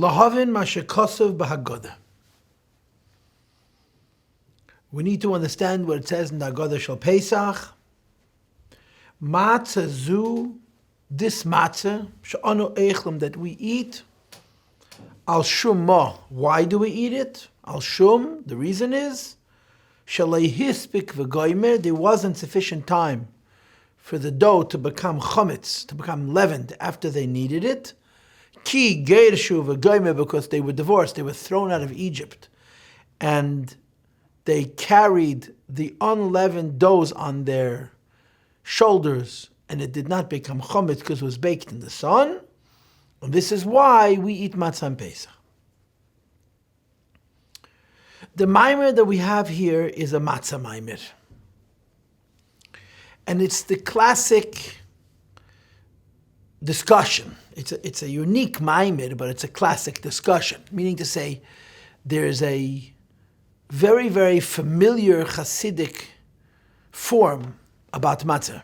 Lehavin Mah Shekasuv Behagadah. We need to understand what it says in the Haggadah Shel Pesach. Matzah zu, this matzah, she'anu eichlem, that we eat, al shum ma. Why do we eat it? Al shum, the reason is, shalei hispik v'goymer, there wasn't sufficient time for the dough to become chametz, to become leavened after they needed it. Ki geirshu v'goymer, because they were divorced, they were thrown out of Egypt. And they carried the unleavened doughs on their shoulders, and it did not become chametz because it was baked in the sun. And this is why we eat matzah on Pesach. The Maamar that we have here is a matzah Maamar. And it's the classic discussion. It's a unique Maamar, but it's a classic discussion. Meaning to say, there's a very, very familiar Chassidic form about matzah.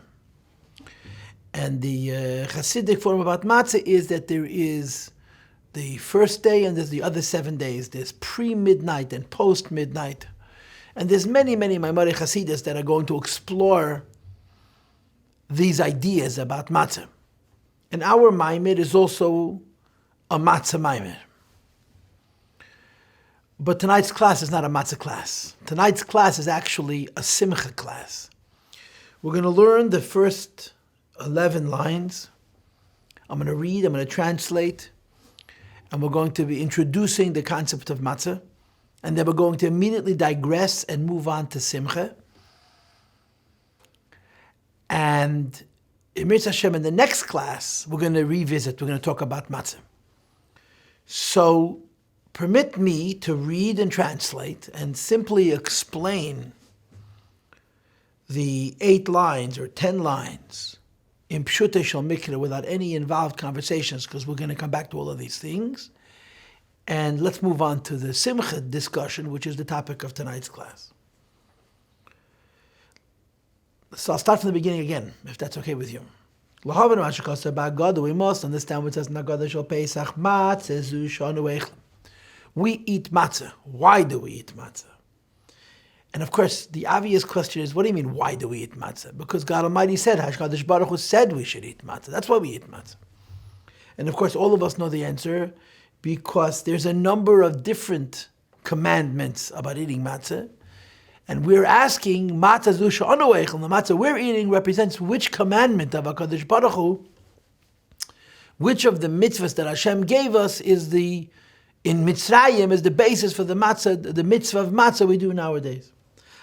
And the Chassidic form about matzah is that there is the first day and there's the other 7 days. There's pre-midnight and post-midnight. And there's many, many Maamar Chassidus that are going to explore these ideas about matzah. And our Maamar is also a matzah Maamar. But tonight's class is not a matzah class. Tonight's class is actually a simcha class. We're going to learn the first 11 lines. I'm going to read, I'm going to translate, and we're going to be introducing the concept of matzah, and then we're going to immediately digress and move on to simcha. And in Mitzvah Hashem, in the next class, we're going to revisit, we're going to talk about matzah. So, permit me to read and translate and simply explain the 8 lines or 10 lines in Pshutei Shel Mikra without any involved conversations, because we're going to come back to all of these things. And let's move on to the Simcha discussion, which is the topic of tonight's class. So I'll start from the beginning again, if that's okay with you. Lehavin Mah Shekasuv Behagadah, we must understand what it says in the Haggadah Shel Pesach, Matzah zu she'anu eichlem. We eat matzah. Why do we eat matzah? And of course, the obvious question is, what do you mean, why do we eat matzah? Because God Almighty said, HaKadosh Baruch Hu said we should eat matzah. That's why we eat matzah. And of course, all of us know the answer, because there's a number of different commandments about eating matzah. And we're asking, matzah zu she'anu eichlem, the matzah we're eating represents which commandment of HaKadosh Baruch Hu, which of the mitzvahs that Hashem gave us is in Mitzrayim is the basis for the matzah, the mitzvah of matzah we do nowadays.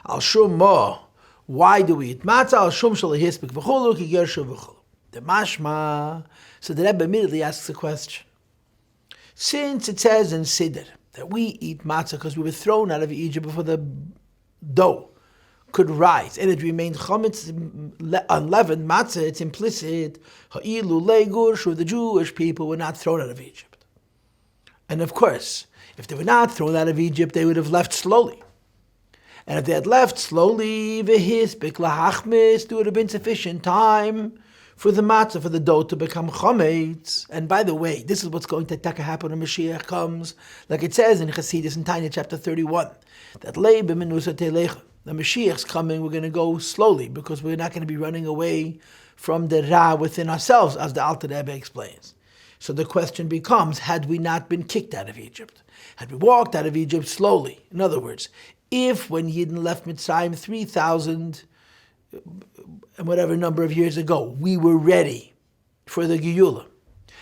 Al shum ma, why do we eat matzah? Al shum shalei hispik v'chulu ki gershu v'chulu. The mashma. So the Rebbe immediately asks a question. Since it says in Siddur that we eat matzah because we were thrown out of Egypt before the dough could rise, and it remained chametz, unleavened matzah, it's implicit, ha'ilu leigur, sure the Jewish people were not thrown out of Egypt. And of course, if they were not thrown out of Egypt, they would have left slowly. And if they had left slowly, v'hispik lahachmis, there would have been sufficient time for the matzah, for the dough to become chametz. And by the way, this is what's going to happen when Mashiach comes, like it says in Chassidishe Parsha chapter 31, that leib b'menusa telecha. The Mashiach's coming, we're going to go slowly, because we're not going to be running away from the Ra within ourselves, as the Alter Rebbe explains. So the question becomes, had we not been kicked out of Egypt? Had we walked out of Egypt slowly? In other words, if when Yidden left Mitzrayim 3,000 and whatever number of years ago, we were ready for the Geulah,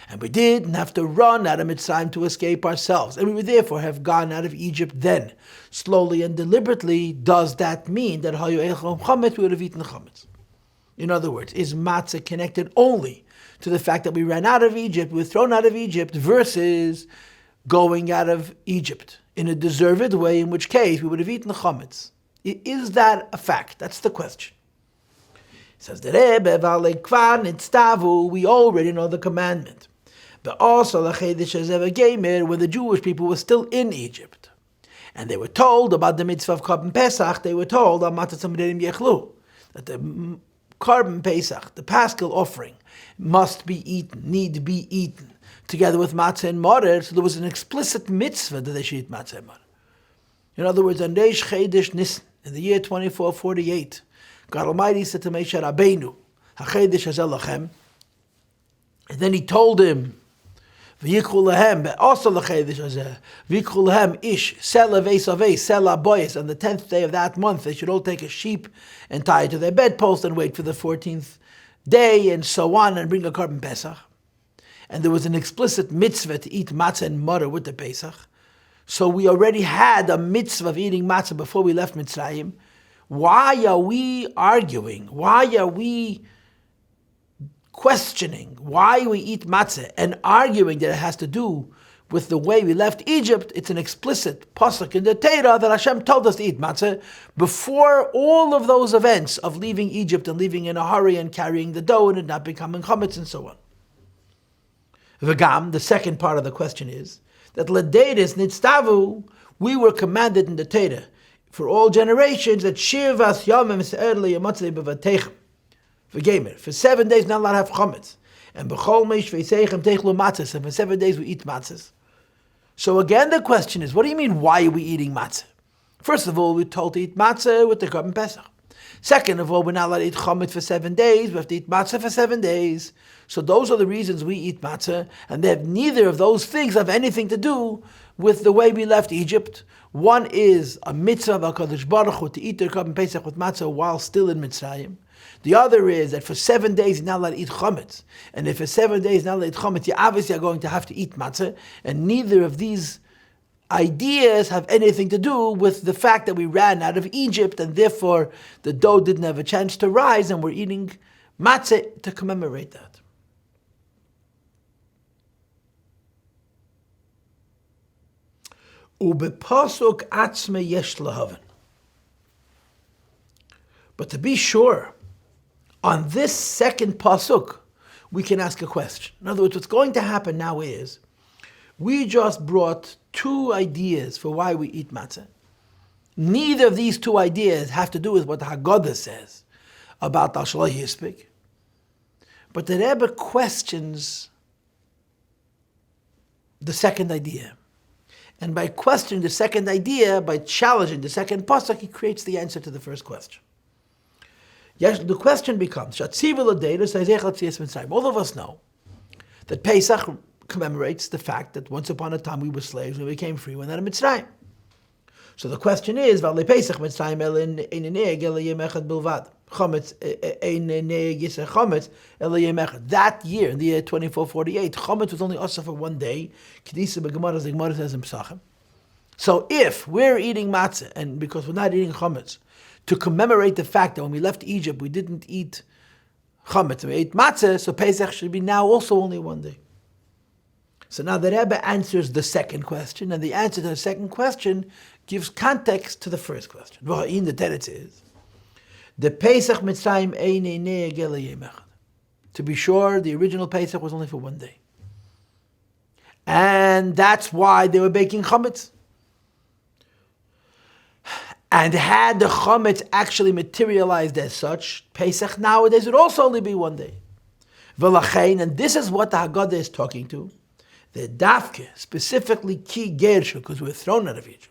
and we didn't have to run out of Mitzrayim to escape ourselves, and we would therefore have gone out of Egypt then, slowly and deliberately, does that mean that Hayu Eichlem Chametz, we would have eaten Chametz? In other words, is matzah connected only to the fact that we ran out of Egypt, we were thrown out of Egypt, versus going out of Egypt in a deserved way, in which case we would have eaten the chametz? Is that a fact? That's the question. Says the Rebbe, we already know the commandment. But also, when the Jewish people were still in Egypt, and they were told about the mitzvah of Korban Pesach, they were told that the Korban Pesach, the Paschal offering, must be eaten, need be eaten, together with matzah and maror, so there was an explicit mitzvah that they should eat matzah and maror. In other words, on Reish Chedesh Nisan, in the year 2448, God Almighty said to Moshe Rabbeinu, HaChedesh Hazel Lachem, and then he told him, V'yikru Lahem, also l'Chedesh Hazeh, V'yikru Lahem ish, sela veis aveis, sela boyes, on the 10th day of that month, they should all take a sheep and tie it to their bedpost and wait for the 14th day, and so on, and bring a carbon Pesach. And there was an explicit mitzvah to eat matzah and maror with the Pesach. So we already had a mitzvah of eating matzah before we left Mitzrayim. Why are we arguing? Why are we questioning why we eat matzah and arguing that it has to do with the way we left Egypt? It's an explicit pasuk in the Torah that Hashem told us to eat matzah before all of those events of leaving Egypt and leaving in a hurry and carrying the dough and it not becoming chametz and so on. V'gam, the second part of the question is that l'deiris nitztavu, we were commanded in the Torah for all generations that shivas yamim se'er li'yamatzei b'vateichem v'gemer. For 7 days not allowed to have chametz. And b'chol meish v'yiseichem teichlu matzahs. And for 7 days we eat matzahs. So again the question is, what do you mean, why are we eating matzah? First of all, we're told to eat matzah with the carbon Pesach. Second of all, we're not allowed to eat chametz for 7 days. We have to eat matzah for 7 days. So those are the reasons we eat matzah, and they have neither of those things have anything to do with the way we left Egypt. One is a mitzvah of HaKadosh Baruch Hu to eat the carbon Pesach with matzah while still in Mitzrayim. The other is that for 7 days you're not allowed to eat chametz. And if for 7 days you're not allowed to eat chametz, you obviously are going to have to eat matzah. And neither of these ideas have anything to do with the fact that we ran out of Egypt and therefore the dough didn't have a chance to rise and we're eating matzah to commemorate that. Ubepasuk atzme yesh lehavin. But to be sure, on this second pasuk, we can ask a question. In other words, what's going to happen now is, we just brought two ideas for why we eat matzah. Neither of these two ideas have to do with what the Haggadah says about Al Shalai Yispik. But the Rebbe questions the second idea. And by questioning the second idea, by challenging the second pasuk, he creates the answer to the first question. Yes, the question becomes, all of us know that Pesach commemorates the fact that once upon a time we were slaves and we became free when we were in Mitzrayim. So the question is, that year, in the year 2448, chametz was only also for 1 day. So if we're eating matzah, and because we're not eating chametz, to commemorate the fact that when we left Egypt we didn't eat chametz, we ate matzah, so Pesach should be now also only 1 day. So now the Rebbe answers the second question, and the answer to the second question gives context to the first question. In the teretz is, the Pesach Mitzrayim einei ne'egel yom echad. To be sure, the original Pesach was only for 1 day. And that's why they were baking chametz. And had the chametz actually materialized as such, Pesach nowadays would also only be 1 day. V'lachein, and this is what the Haggadah is talking to, the dafke, specifically ki gershu, because we were thrown out of Egypt.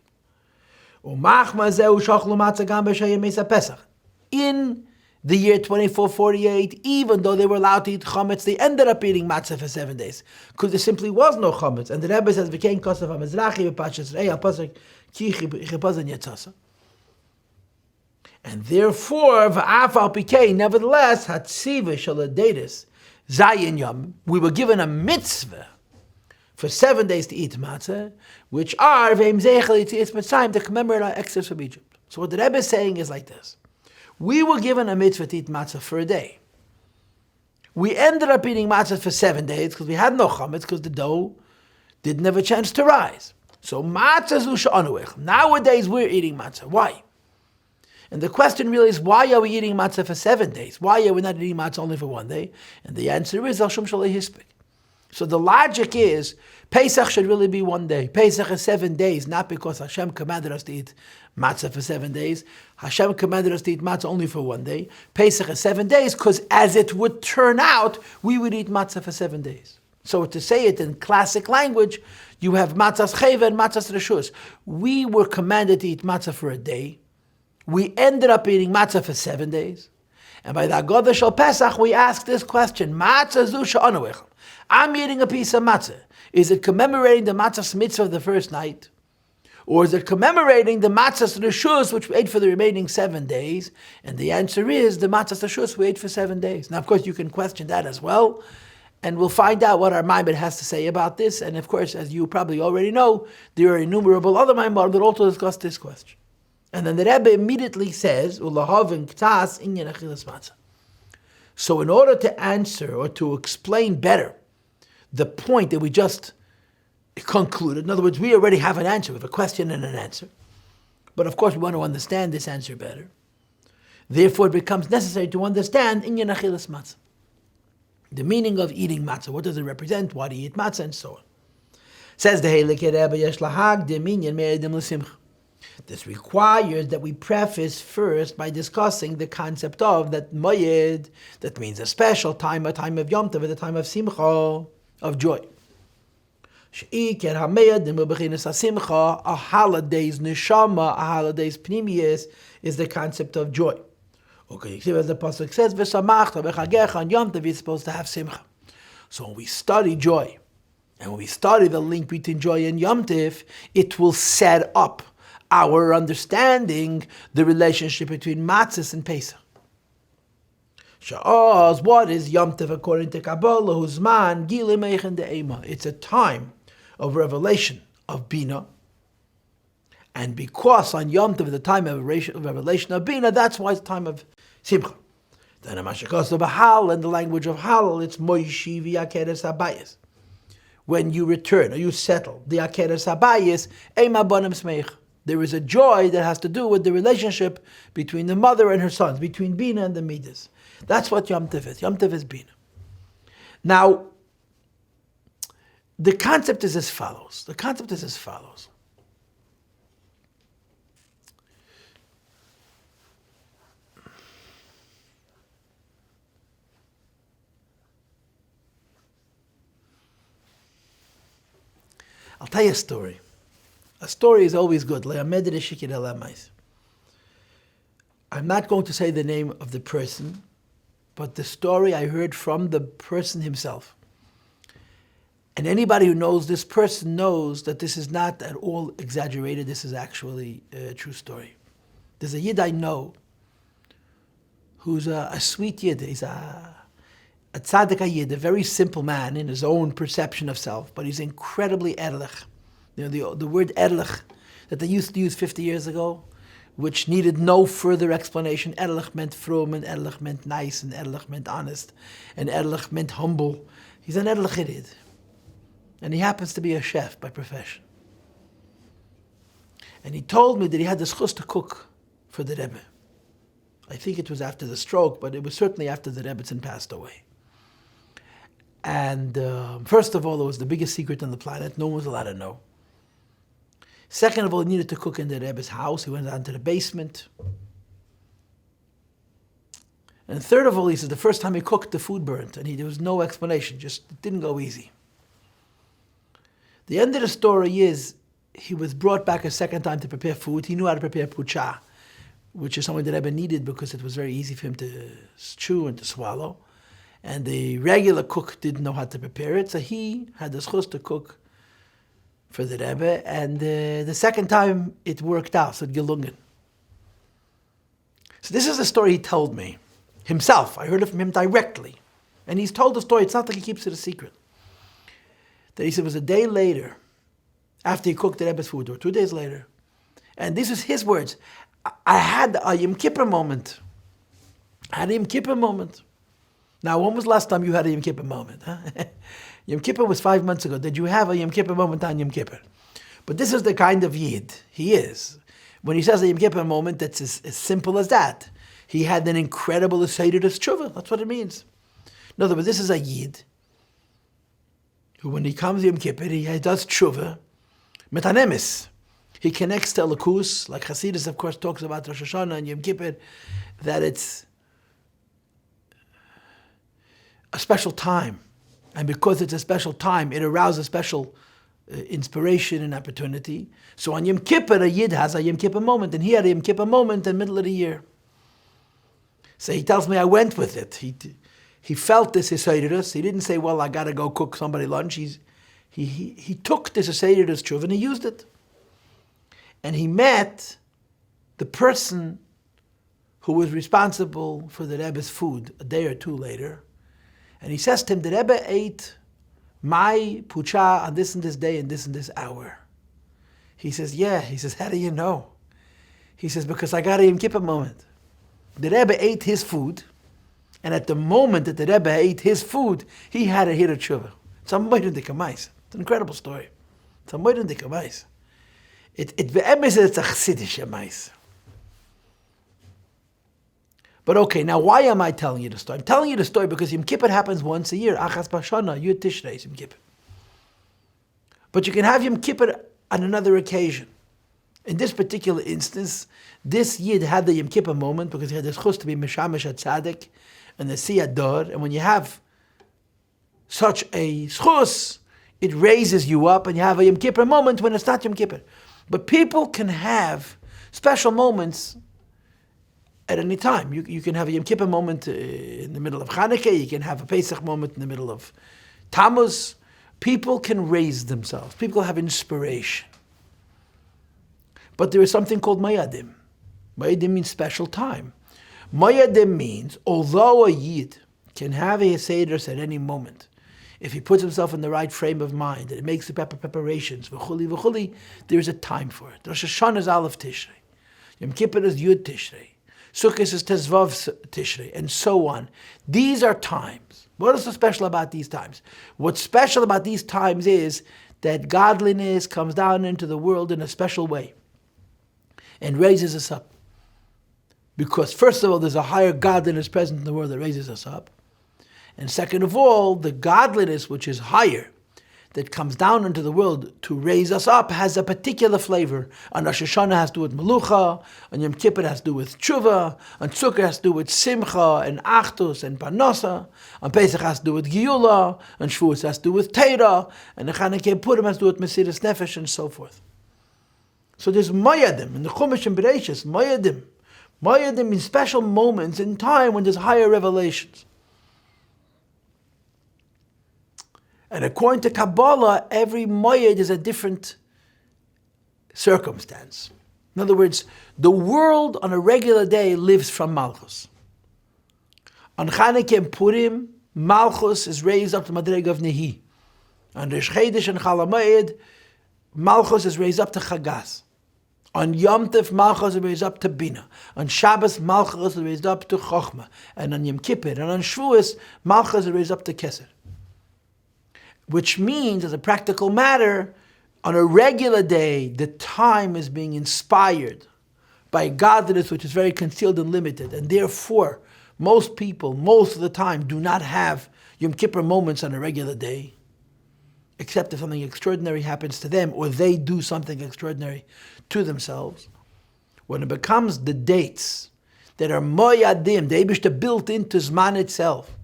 In the year 2448, even though they were allowed to eat chametz, they ended up eating matzah for 7 days, because there simply was no chametz. And the Rebbe says, "V'kein kosav hamizrachi v'pashas rei pasuk ki chipazan yatzasa." And therefore, v'af al pikei, nevertheless, hatziva shaladedis zayin yom, we were given a mitzvah for 7 days to eat matzah, which are ve'im zeichel yitzias Mitzrayim, to commemorate our exodus from Egypt. So what the Rebbe is saying is like this: we were given a mitzvah to eat matzah for a day. We ended up eating matzah for 7 days because we had no chametz, because the dough didn't have a chance to rise. So matzah zu she'anuich. Nowadays we're eating matzah. Why? And the question really is, why are we eating matzah for 7 days? Why are we not eating matzah only for 1 day? And the answer is, Al Shum Shalei Hispik. So the logic is, Pesach should really be 1 day. Pesach is 7 days, not because Hashem commanded us to eat matzah for 7 days. Hashem commanded us to eat matzah only for 1 day. Pesach is 7 days, because as it would turn out, we would eat matzah for 7 days. So to say it in classic language, you have matzahs cheva and matzahs reshus. We were commanded to eat matzah for a day. We ended up eating matzah for 7 days. And by the Haggadah Shel Pesach, we ask this question, Matzah zu she'anu echel. I'm eating a piece of matzah. Is it commemorating the matzah's mitzvah of the first night? Or is it commemorating the matzah's reshus, which we ate for the remaining 7 days? And the answer is the matzah's reshus we ate for 7 days. Now, of course, you can question that as well. And we'll find out what our Maamar has to say about this. And of course, as you probably already know, there are innumerable other Maamar that also discuss this question. And then the Rebbe immediately says, Lehavin Mah. So in order to answer or to explain better the point that we just concluded, in other words, we already have an answer, we have a question and an answer. But of course, we want to understand this answer better. Therefore, it becomes necessary to understand Inyan Achilas Matzah. The meaning of eating matzah, what does it represent, why do you eat matzah, and so on. Says the Likutei Rebbe, Yesh lahag deminyan me'edim l'simcha. This requires that we preface first by discussing the concept of that moyed, that means a special time, a time of Yom Tov, a time of simcha, of joy. She'iker ha'me'edim u'bechinas ha'simcha, a holiday's neshama, a holiday's pnimius, is the concept of joy. Okay, as the Pasuk says, V'samachta b'chagecha, on Yom Tov, you're supposed to have simcha. So when we study joy, and when we study the link between joy and Yom Tov, it will set up our understanding the relationship between Matzahs and Pesach. Sha'az, what is Yom Tov according to Kabbalah? Huzman gilim eichen de'ema. It's a time of revelation of Bina. And because on Yom Tov, the time of revelation of Bina, that's why it's time of Simcha. Then in Mah Shekasuv Behagadah, in the language of Halal, it's Moishi v'yakeres habayis. When you return or you settle the yakeres habayis, ema bonim smeich. There is a joy that has to do with the relationship between the mother and her sons, between Bina and the Midas. That's what Yom Tov is. Yom Tov is Bina. Now, the concept is as follows. I'll tell you a story. A story is always good. I'm not going to say the name of the person, but the story I heard from the person himself. And anybody who knows this person knows that this is not at all exaggerated. This is actually a true story. There's a Yid I know who's a sweet Yid. He's a tzaddik Yid, a very simple man in his own perception of self, but he's incredibly erlich. You know, the word erlich that they used to use 50 years ago, which needed no further explanation. Erlich meant frum, and erlich meant nice, and erlich meant honest, and erlich meant humble. He's an erlich Yid. And he happens to be a chef by profession. And he told me that he had the schus to cook for the Rebbe. I think it was after the stroke, but it was certainly after the Rebbetzin passed away. And first of all, it was the biggest secret on the planet. No one was allowed to know. Second of all, he needed to cook in the Rebbe's house. He went down to the basement. And third of all, he said the first time he cooked, the food burnt. And there was no explanation. Just it didn't go easy. The end of the story is he was brought back a second time to prepare food. He knew how to prepare pucha, which is something that Rebbe needed because it was very easy for him to chew and to swallow. And the regular cook didn't know how to prepare it, so he had the schus to cook for the Rebbe, and the second time it worked out, so it gelungen. So this is the story he told me himself. I heard it from him directly. And he's told the story, it's not like he keeps it a secret. That he said it was a day later, after he cooked the Rebbe's food, or 2 days later, and this is his words, I had a Yom Kippur moment. Now, when was the last time you had a Yom Kippur moment? Huh? Yom Kippur was 5 months ago. Did you have a Yom Kippur moment on Yom Kippur? But this is the kind of Yid he is. When he says a Yom Kippur moment, that's as simple as that. He had an incredible Seiderus Tshuva. That's what it means. In other words, this is a Yid who, when he comes to Yom Kippur, he does Tshuva, metanemis. He connects to Elokus, like Chassidishe, of course, talks about Rosh Hashanah and Yom Kippur, that it's a special time And because it's a special time, it arouses special inspiration and opportunity. So on Yom Kippur, a Yid has a Yom Kippur moment, and he had a Yom Kippur moment in the middle of the year. So he tells me I went with it. He felt this Hisayrus. He didn't say, well, I got to go cook somebody lunch. He took this Hisayrus Tshuva and he used it. And he met the person who was responsible for the Rebbe's food a day or two later. And he says to him, the Rebbe ate my pucha on this and this day and this hour. He says, yeah. He says, how do you know? He says, because I got a Yom Kippur moment. The Rebbe ate his food, and at the moment that the Rebbe ate his food, he had a Hira Tshuva. It's a moedin dikamais. It's an incredible story. It's a moedin dikamais. It's a Chassidishe Parsha. But okay, now why am I telling you the story? I'm telling you the story because Yom Kippur happens once a year. Achas Bashana, Yud Tishrei is Yom Kippur. But you can have Yom Kippur on another occasion. In this particular instance, this Yid had the Yom Kippur moment because he had the schus to be Meshamish Tzaddik and the Siyador. And when you have such a schus, it raises you up and you have a Yom Kippur moment when it's not Yom Kippur. But people can have special moments at any time. You can have a Yom Kippur moment in the middle of Chanukah. You can have a Pesach moment in the middle of Tammuz. People can raise themselves. People have inspiration. But there is something called Mayadim. Mayadim means special time. Mayadim means, although a Yid can have a Seder at any moment, if he puts himself in the right frame of mind, and it makes the preparations, v'chuli, there is a time for it. Rosh Hashanah is Aleph Tishrei. Yom Kippur is Yud Tishrei. Sukkot is Tezvav Tishrei, and so on. These are times. What is so special about these times? What's special about these times is that godliness comes down into the world in a special way and raises us up. Because first of all, there's a higher godliness present in the world that raises us up. And second of all, the godliness which is higher, that comes down into the world to raise us up, has a particular flavor. On Rosh Hashanah has to do with Melucha, on Yom Kippur has to do with Tshuva, on Sukkot has to do with Simcha and Achdus and Parnasa, on Pesach has to do with Geula, on Shavuos has to do with Torah, and the Chanukah Purim has to do with Mesiras Nefesh and so forth. So there's Mayadim, in the Chumash and Bereshis, Mayadim. Mayadim means special moments in time when there's higher revelations. And according to Kabbalah, every Mayad is a different circumstance. In other words, the world on a regular day lives from Malchus. On Chanukah and Purim, Malchus is raised up to Madrega of Nehi. On Rosh Chodesh and Chol HaMoed, Malchus is raised up to Chagas. On Yom Tov, Malchus is raised up to Bina. On Shabbos, Malchus is raised up to Chochmah. And on Yom Kippur and on Shavuos, Malchus is raised up to Keser. Which means, as a practical matter, on a regular day, the time is being inspired by godliness which is very concealed and limited. And therefore, most people, most of the time, do not have Yom Kippur moments on a regular day, except if something extraordinary happens to them, or they do something extraordinary to themselves. When it becomes the dates that are moyadim, the Eibishter built into Zman itself,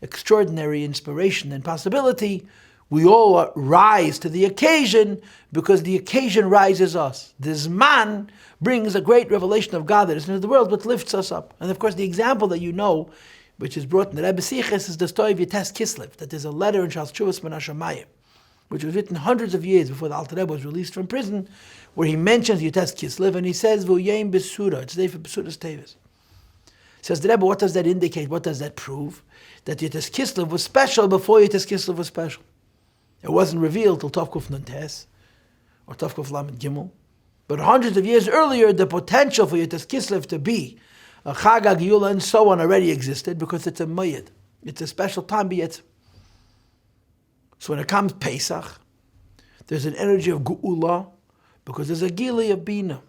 extraordinary inspiration and possibility, we all rise to the occasion because the occasion rises us. The Zman brings a great revelation of godliness into the world, but lifts us up. And of course, the example that you know, which is brought in the Rebbe Siches, is the story of Yites Kislev, that there's a letter in Shas Tshuvas Ben Hashamayim, which was written hundreds of years before the Alter Rebbe was released from prison, where he mentions Yites Kislev, and he says, V'uyem Besura, it's there for Besuras Tevis. Says the Rebbe, what does that indicate? What does that prove? That Yites Kislev was special before Yites Kislev was special. It wasn't revealed till Tov Kuf Nun Tes, or Tov Kuf Lamed Gimel. But hundreds of years earlier, the potential for Yites Kislev to be a Chag HaGeula and so on already existed because it's a Mayad. It's a special time, b'yetz. So when it comes Pesach, there's an energy of Geula because there's a Gili of Bina.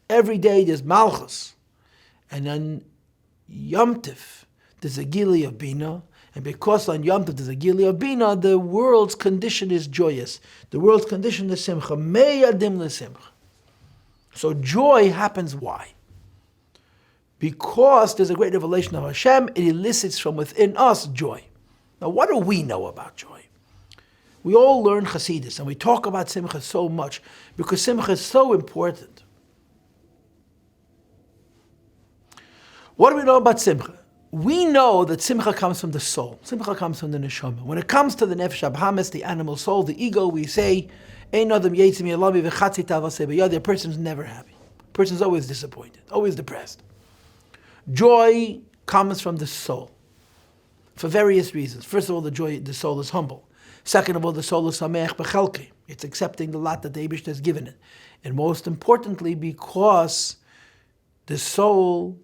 Every day there's Malchus. And then Yom Tov, there's a Gili of Bina, and because on Yom Tov there's a Gili of Bina, the world's condition is joyous. The world's condition is Simcha. Meyadim leSimcha. So joy happens why? Because there's a great revelation of Hashem, it elicits from within us joy. Now, what do we know about joy? We all learn Chassidus, and we talk about Simcha so much because Simcha is so important. What do we know about Simcha? We know that Simcha comes from the soul. Simcha comes from the neshama. When it comes to the nefesh habahamis, the animal soul, the ego, we say, "Ein adam yetzim yalavi v'chatzi tavaseh b'yad." The person's never happy. The person's always disappointed, always depressed. Joy comes from the soul for various reasons. First of all, the soul is humble. Second of all, the soul is sameach b'chelkei. It's accepting the lot that the Eibishter has given it. And most importantly, because the soul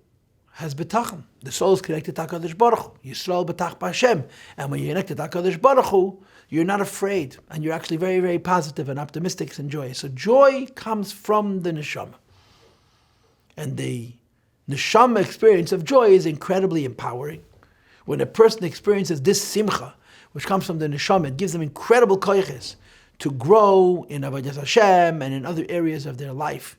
has betachon. The soul is connected to HaKadosh Baruch Hu. Yisrael betach b'Hashem. And when you're connected to HaKadosh Baruch Hu, you're not afraid. And you're actually very, very positive and optimistic and joyous. So joy comes from the neshama. And the neshama experience of joy is incredibly empowering. When a person experiences this simcha, which comes from the neshama, it gives them incredible koyches to grow in avodas Hashem and in other areas of their life.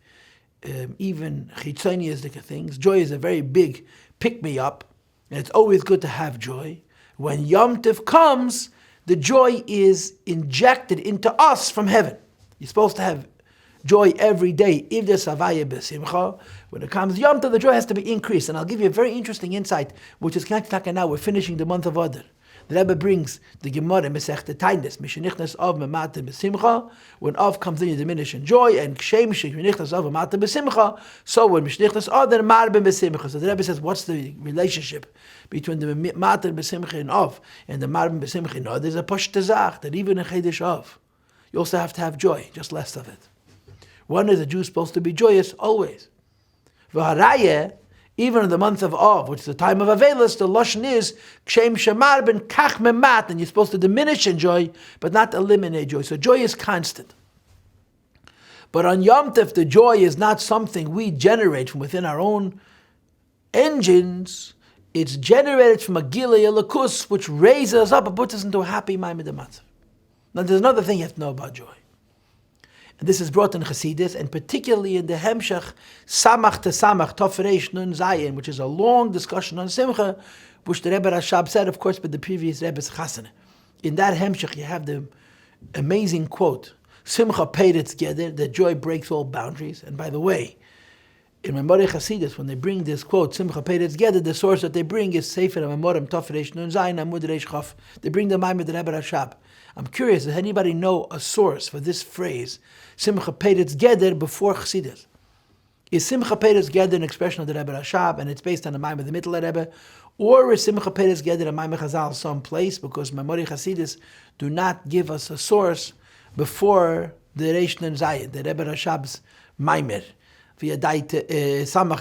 Even chitzoniistic things. Joy is a very big pick-me-up, and it's always good to have joy. When Yom Tov comes, the joy is injected into us from heaven. You're supposed to have joy every day. If there's savaya b'simcha, when it comes Yom Tov, the joy has to be increased. And I'll give you a very interesting insight, which is connected to now. We're finishing the month of Adar. The Rebbe brings the Gemara Masechta Tainus, Mishenichnas Av Memata B'Simcha. When Av comes in, you diminish in joy, and Kshem Mishenichnas Av Memata B'Simcha. So when Mishenichnas Av, then Marben B'Simcha. So the Rebbe says, what's the relationship between the Mata B'Simcha in Av and the Marben B'Simcha in Av? There's a Pashat Tzav that even in Chedesh Av, you also have to have joy, just less of it. One is a Jew supposed to be joyous always. V'harayeh, even in the month of Av, which is the time of Avelis, the Lashon is Kshem Shemar ben Kach Memat, and you're supposed to diminish in joy, but not eliminate joy. So joy is constant. But on Yom Tov, the joy is not something we generate from within our own engines. It's generated from a Gilei Elokus, which raises us up and puts us into a happy Maamar Lehavin Mah. Now there's another thing you have to know about joy. And this is brought in Chassidus, and particularly in the Hemshech Samach to Samach, Tov Reish Nun Zayin, which is a long discussion on Simcha, which the Rebbe Rashab said, of course, but the previous Rebbe's Chassidishe. In that Hemshech, you have the amazing quote, Simcha paid its geder, that joy breaks all boundaries. And by the way, in Maamar Chassidus, when they bring this quote, Simcha paid its geder, the source that they bring is Sefer HaMemorim, Tov Reish Nun Zayin, Amud Reish Chaf. They bring the Maamar the Rebbe Rashab. I'm curious, does anybody know a source for this phrase, Simcha paid its geder, before Chassidus? Is Simcha paid its geder an expression of the Rebbe Rashab, and it's based on the Maamar of the Mittler Rebbe? Or is Simcha paid its geder a Maamar Chazal someplace? Because Maamar Chassidus do not give us a source before the Reish Nun Zayin, the Rebbe Rashab's Maamar. Samach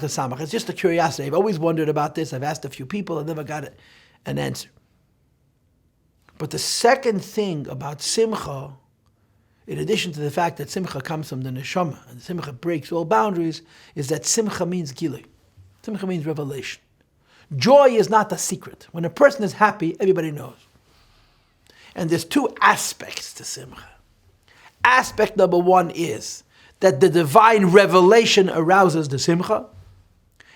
to Samach. It's just a curiosity. I've always wondered about this. I've asked a few people. I've never got an answer. But the second thing about Simcha, in addition to the fact that Simcha comes from the neshama, and Simcha breaks all boundaries, is that Simcha means Gilui. Simcha means revelation. Joy is not a secret. When a person is happy, everybody knows. And there's two aspects to Simcha. Aspect number one is that the divine revelation arouses the Simcha.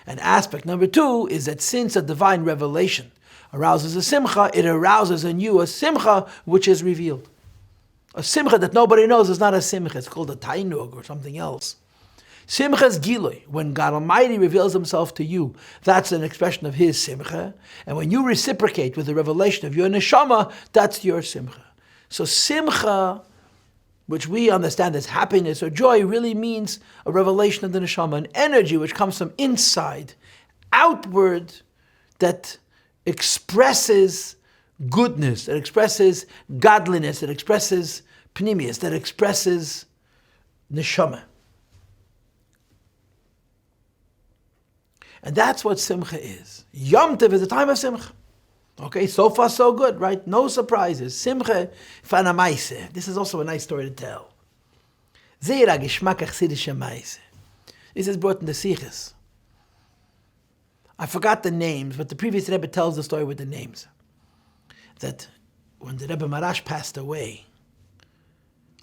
And aspect number two is that since a divine revelation arouses a simcha, it arouses in you a simcha which is revealed. A simcha that nobody knows is not a simcha. It's called a tainug or something else. Simcha is gilui. When God Almighty reveals Himself to you, that's an expression of His simcha. And when you reciprocate with the revelation of your neshama, that's your simcha. So simcha, which we understand as happiness or joy, really means a revelation of the neshama, an energy which comes from inside, outward, that expresses goodness, that expresses godliness, that expresses pnimius, that expresses neshama. And that's what Simcha is. Yom Tov is a time of Simcha. Okay, so far so good, right? No surprises. Simcha fanamaise. This is also a nice story to tell. Zeira gishmak Chassidishe Maise. This is brought in the Sichos. I forgot the names, but the previous Rebbe tells the story with the names. That when the Rebbe Marash passed away,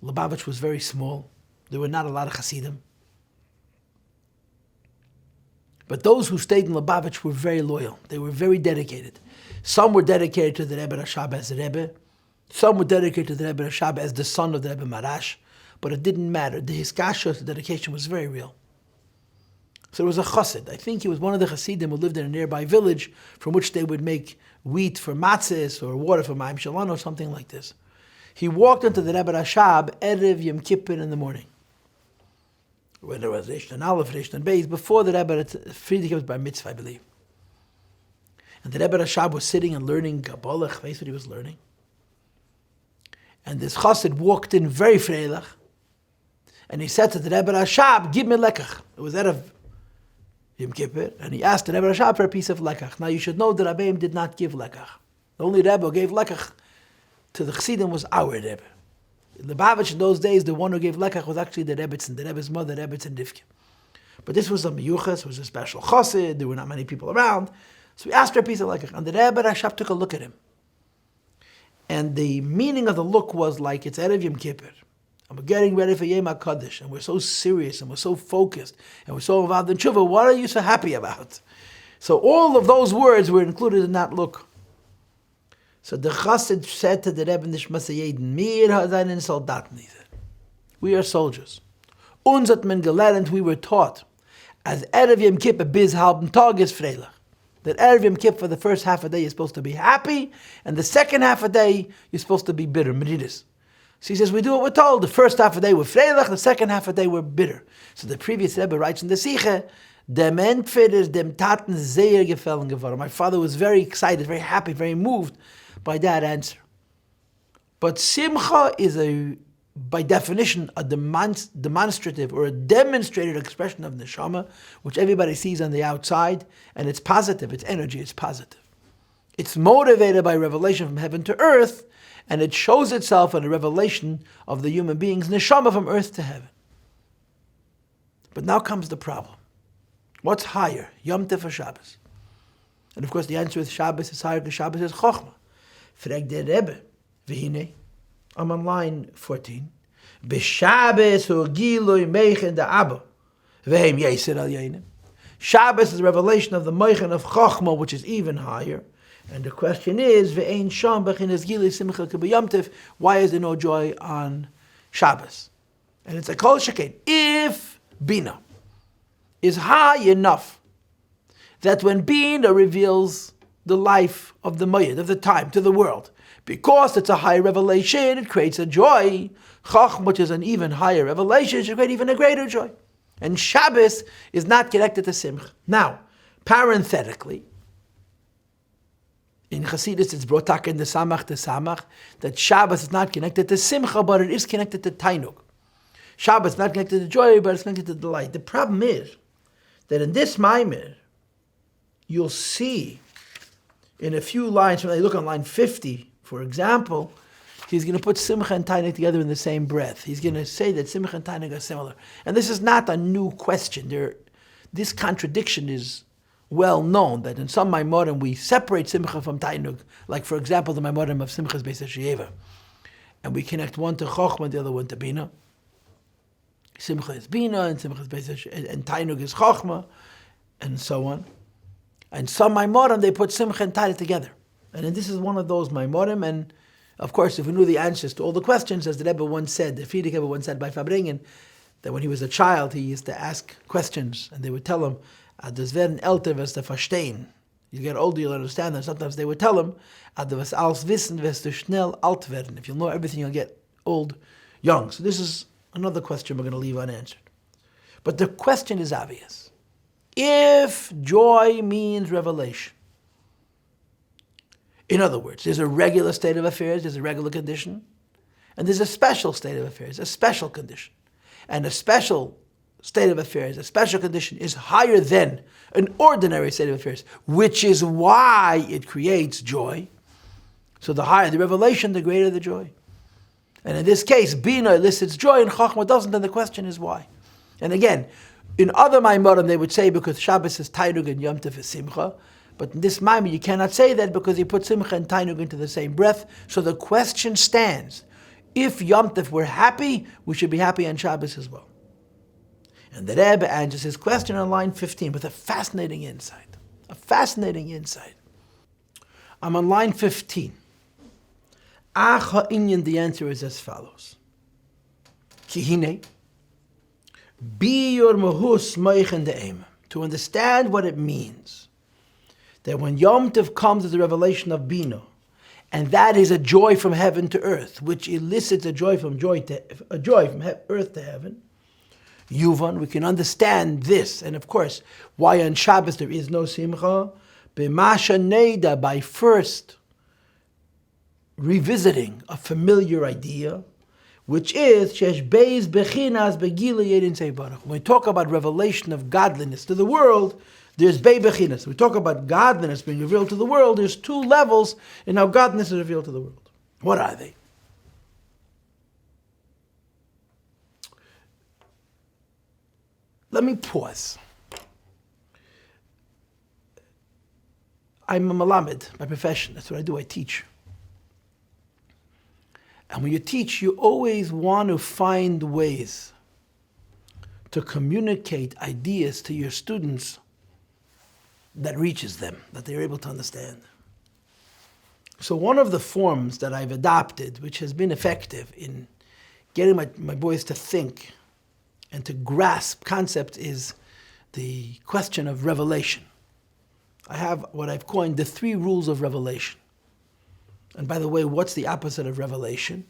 Lubavitch was very small. There were not a lot of Chassidim. But those who stayed in Lubavitch were very loyal. They were very dedicated. Some were dedicated to the Rebbe Rashab as the Rebbe. Some were dedicated to the Rebbe Rashab as the son of the Rebbe Marash. But it didn't matter. The hiskasha, the dedication, was very real. So it was a chassid. I think he was one of the chassidim who lived in a nearby village from which they would make wheat for matzahs or water for ma'im shalon or something like this. He walked into the Rebbe Rashab Erev Yom Kippur in the morning. When there was Reish and Aleph, Reish and Beis, before the Rebbe, Friedrich was by mitzvah, I believe. And the Rebbe Rashab was sitting and learning Kabbalah, that's what he was learning. And this chassid walked in very freilich, and he said to the Rebbe Rashab, give me lekach. It was Erev Yom Kippur, and he asked the Rebbe Rashab for a piece of lekach. Now you should know that Rabbeim did not give lekach. The only Rebbe who gave lekach to the chassidim was our Rebbe. In the Lubavitch in those days, the one who gave lekach was actually the Rebbetzin, the Rebbe's mother, Rebbetzin Divke. But this was a miyuchas, it was a special chassid, there were not many people around. So we asked for a piece of lekach, and the Rebbe Rashab took a look at him. And the meaning of the look was like, it's Erev Yom Kippur, and we're getting ready for Yom HaKadosh, and we're so serious, and we're so focused, and we're so involved in tshuva, what are you so happy about? So all of those words were included in that look. So the chassid said to the Rebbe Nishmas Yedin, Mir hazayin soldaten, he said. We are soldiers. Uns hat men gelernt, we were taught, as Erev Yom Kippur bis halben Tag is freilich. That Erev Yom Kippur, for the first half a day, you're supposed to be happy, and the second half a day, you're supposed to be bitter, meridus. So he says, we do what we're told. The first half a day we're freilich, the second half a day we're bitter. So the previous Rebbe writes in the Siche, dem entweder dem Taten sehr gefallen geworden. My father was very excited, very happy, very moved by that answer. But simcha is by definition, a demonstrative or a demonstrated expression of neshama, which everybody sees on the outside, and it's positive, it's energy, it's positive. It's motivated by revelation from heaven to earth, and it shows itself in a revelation of the human being's neshama from earth to heaven. But now comes the problem. What's higher, Yom Tov or Shabbos? And of course the answer is Shabbos is higher because Shabbos is Chochmah. Frag der Rebbe, v'hine, I'm on line 14. B'Shabbos hu gilui meichen da Abba, v'hem yeser al yenim. Shabbos is the revelation of the meichen of Chochmah, which is even higher. And the question is, v'ein sham b'chinas gilui simcha k'b'yom tov, why is there no joy on Shabbos? And it's a kol sheken. If Bina is high enough that when Bina reveals the life of the Mayid, of the time, to the world, because it's a high revelation, it creates a joy. Chachma, which is an even higher revelation, should create even a greater joy. And Shabbos is not connected to Simcha. Now, parenthetically, in Chassidus it's brought in the Samach, that Shabbos is not connected to Simcha, but it is connected to Tainug. Shabbos is not connected to joy, but it's connected to delight. The problem is that in this Maamar, you'll see in a few lines, when they look on line 50, for example, he's going to put Simcha and Tainug together in the same breath. He's going to say that Simcha and Tainug are similar. And this is not a new question. This contradiction is well known, that in some Maimorim we separate Simcha from Tainug. Like, for example, the Maimorim of Simcha's Beis HaSheyeva. And we connect one to Chochmah and the other one to Bina. Simcha is Bina, and Simcha is Beis HaSheyeva, and Tainug is Chochmah, and so on. And some Maimorim, they put Simcha and Tainug together. And this is one of those Maimorim, and of course, if we knew the answers to all the questions, as the Rebbe once said, the Friedrich Rebbe once said by Fabringen, that when he was a child, he used to ask questions, and they would tell him, das werden älter, wirst du verstehen. You get older, you'll understand, and sometimes they would tell him, du wirst alles wissen, wirst du schnell alt werden. If you'll know everything, you'll get old young. So this is another question we're going to leave unanswered. But the question is obvious. If joy means revelation, in other words, there's a regular state of affairs, there's a regular condition, and there's a special state of affairs, a special condition. And a special state of affairs, a special condition, is higher than an ordinary state of affairs, which is why it creates joy. So the higher the revelation, the greater the joy. And in this case, Bina elicits joy and Chachma doesn't, and the question is why. And again, in other Maimorim they would say because Shabbos is Tainug and Yom Tov is Simcha, but in this Maamar you cannot say that because he put Simcha and Tainug into the same breath. So the question stands, if Yom Tov were happy, we should be happy on Shabbos as well. And the Rebbe answers his question on line 15 with a fascinating insight. A fascinating insight. I'm on line 15. Ach ha'inyan, the answer is as follows. Kihine, be your mahus meichen de'em. To understand what it means, that when Yom Tov comes as a revelation of Bina, and that is a joy from heaven to earth, which elicits a joy from earth to heaven, Yuvan, we can understand this, and of course, why on Shabbos there is no simcha, b'masha neida, by first revisiting a familiar idea, which is shesh beis bechinas begila yedin seibarach. When we talk about revelation of godliness to the world, there's bei bechinas. We talk about godliness being revealed to the world. There's two levels in how godliness is revealed to the world. What are they? Let me pause. I'm a malamed by profession. That's what I do. I teach. And when you teach, you always want to find ways to communicate ideas to your students that reaches them, that they're able to understand. So one of the forms that I've adopted, which has been effective in getting my boys to think and to grasp concepts, is the question of revelation. I have what I've coined the 3 rules of revelation. And by the way, what's the opposite of revelation?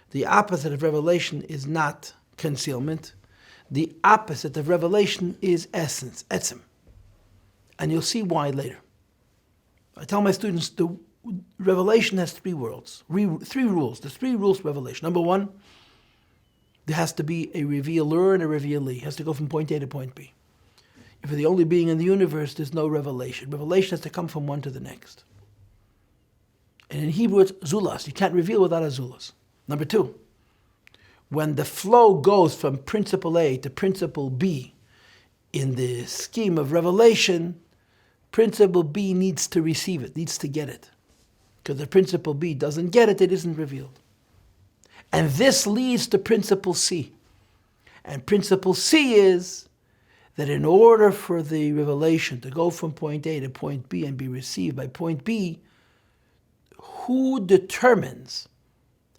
The opposite of revelation is not concealment. The opposite of revelation is essence, etzem. And you'll see why later. I tell my students the revelation has 3 worlds, 3 rules. There's 3 rules to revelation. Number 1, there has to be a revealer and a revealee. It has to go from point A to point B. If you're the only being in the universe, there's no revelation. Revelation has to come from one to the next. And in Hebrew, it's zulas. You can't reveal without a zulas. Number 2, when the flow goes from principle A to principle B in the scheme of revelation, principle B needs to receive it, needs to get it. Because if principle B doesn't get it, it isn't revealed. And this leads to principle C. And principle C is that in order for the revelation to go from point A to point B and be received by point B, who determines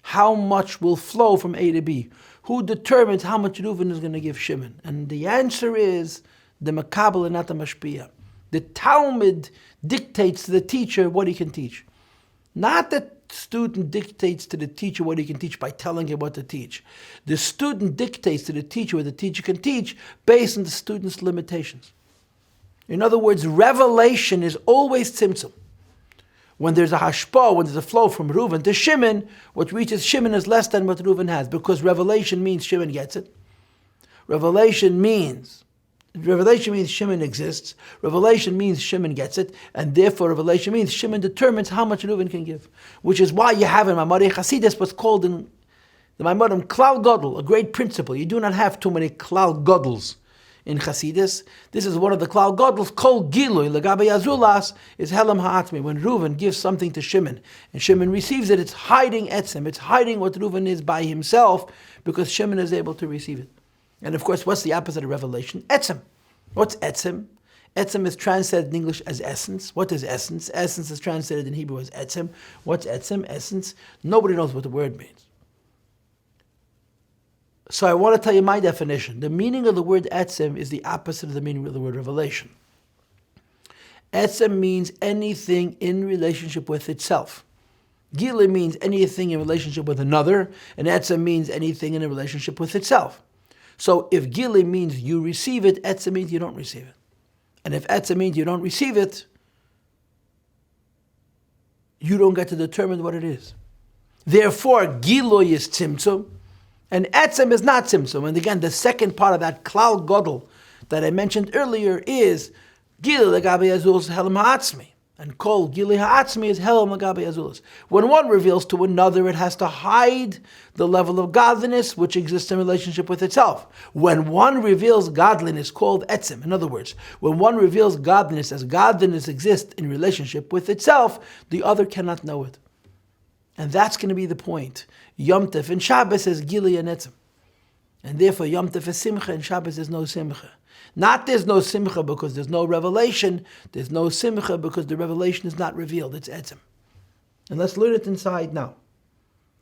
how much will flow from A to B? Who determines how much Reuven is going to give Shimon? And the answer is the Makabel and not the Mashpia. The Talmud dictates to the teacher what he can teach. Not the student dictates to the teacher what he can teach by telling him what to teach. The student dictates to the teacher what the teacher can teach based on the student's limitations. In other words, revelation is always tzimtzum. When there's a hashpah, when there's a flow from Reuven to Shimon, what reaches Shimon is less than what Reuven has, because revelation means Shimon gets it. Revelation means Shimon exists. Revelation means Shimon gets it, and therefore revelation means Shimon determines how much Reuven can give. Which is why you have in Maamar Chassidus what's called in the Maamarim Klal Gadol, a great principle. You do not have too many Klal Gadol's in Chassidus. This is one of the Klal Gadol's. Kol Gilui Legabe Azulas is Helam Ha'atmi. When Reuven gives something to Shimon, and Shimon receives it, it's hiding etzem. It's hiding what Reuven is by himself, because Shimon is able to receive it. And of course, what's the opposite of revelation? Etzem. What's etzem? Etzem is translated in English as essence. What is essence? Essence is translated in Hebrew as etzem. What's etzem? Essence. Nobody knows what the word means. So I want to tell you my definition. The meaning of the word etzem is the opposite of the meaning of the word revelation. Etzem means anything in relationship with itself. Gila means anything in relationship with another, and etzem means anything in a relationship with itself. So if Gila means you receive it, etzem means you don't receive it. And if etzem means you don't receive it, you don't get to determine what it is. Therefore, Giloy is tzimtzum, and etzem is not tzimtzum. And again, the second part of that klal gadol that I mentioned earlier is Gila legabe azulus helam ha'atzmi. And kol Gili ha'atzmi is helam legabe azulus. When one reveals to another, it has to hide the level of godliness which exists in relationship with itself. When one reveals godliness called etzem, in other words, when one reveals godliness as godliness exists in relationship with itself, the other cannot know it. And that's going to be the point. Yom Tov and Shabbos is Gili and etzem. And therefore, Yom Tov is simcha, and Shabbos is no simcha. Not there's no simcha because there's no revelation. There's no simcha because the revelation is not revealed. It's etzem. And let's learn it inside now.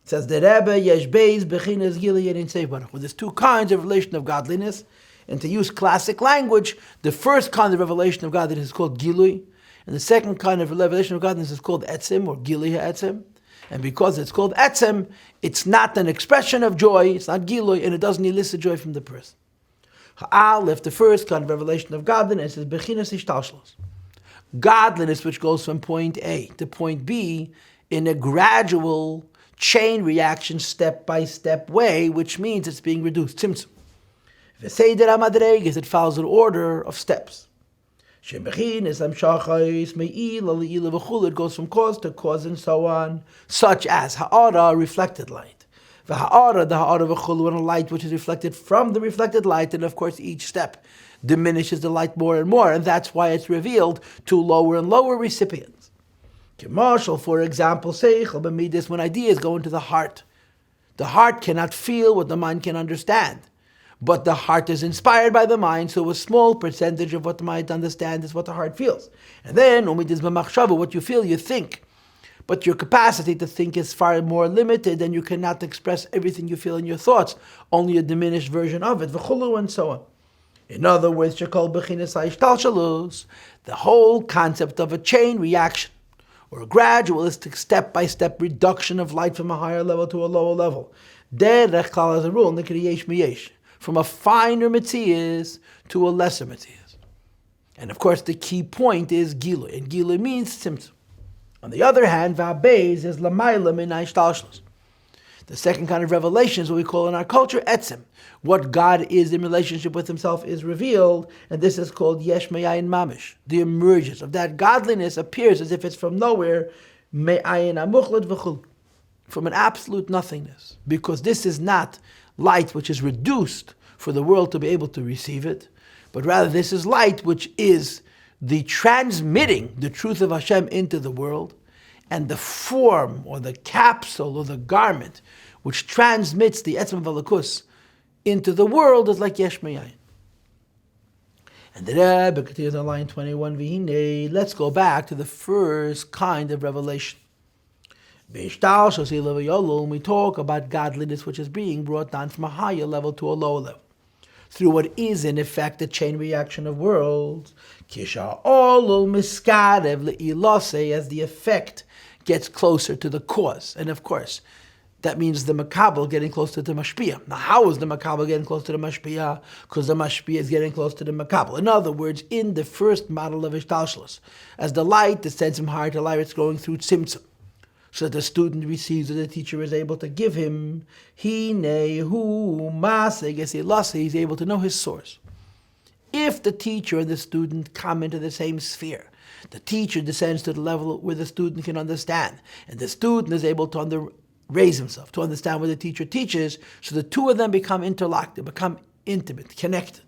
It says, the Rebbe, yesh beis, bechinas gilui and seif baruch. Well, there's two kinds of revelation of godliness. And to use classic language, the first kind of revelation of godliness is called gilui. And the second kind of revelation of godliness is called etzem, or gilui ha'etzem. And because it's called etzem, it's not an expression of joy, it's not gilui, and it doesn't elicit joy from the person. Ha'alef, the first kind of revelation of godliness, is bechinas ishtalshalos. Godliness which goes from point A to point B in a gradual chain reaction, step-by-step way, which means it's being reduced. Tzimtzum. V'seider ha'madreges, it follows an order of steps. It goes from cause to cause and so on, such as ha'ara, reflected light. V'ha'ara, the ha'ara v'chulu, and a light which is reflected from the reflected light, and of course each step diminishes the light more and more, and that's why it's revealed to lower and lower recipients. Marshal, for example, seichel b'midas, when ideas go into the heart. The heart cannot feel what the mind can understand. But the heart is inspired by the mind, so a small percentage of what the mind understands is what the heart feels. And then, what you feel, you think. But your capacity to think is far more limited, and you cannot express everything you feel in your thoughts, only a diminished version of it, and so on. In other words, the whole concept of a chain reaction, or a gradualistic step-by-step reduction of light from a higher level to a lower level. Derech klal as a rule, from a finer metzias to a lesser metzias. And of course, the key point is gilui, and gilui means tzimtzum. On the other hand, va'beis is lamayla min ha'ishtalshalos. The second kind of revelation is what we call in our culture etzem. What God is in relationship with Himself is revealed, and this is called yesh me'ayin mamish. The emergence of that godliness appears as if it's from nowhere, me'ayin ha'muchlat v'chul, from an absolute nothingness, because this is not light which is reduced for the world to be able to receive it, but rather this is light which is the transmitting the truth of Hashem into the world, and the form or the capsule or the garment which transmits the etzem v'alakus into the world is like yesh me'ayin. And the Rebbe continues on line 21, v'hinei, let's go back to the first kind of revelation. We talk about godliness which is being brought down from a higher level to a lower level, through what is in effect a chain reaction of worlds, as the effect gets closer to the cause. And of course, that means the makabel getting close to the mashpia. Now, how is the makabel getting close to the mashpia? Because the mashpia is getting close to the makabel. In other words, in the first model of ishtalshalos, as the light descends from higher to lower, it's going through tzimtzum, so that the student receives what the teacher is able to give him. He's able to know his source. If the teacher and the student come into the same sphere, the teacher descends to the level where the student can understand, and the student is able to raise himself to understand what the teacher teaches, so the two of them become interlocked, they become intimate, connected.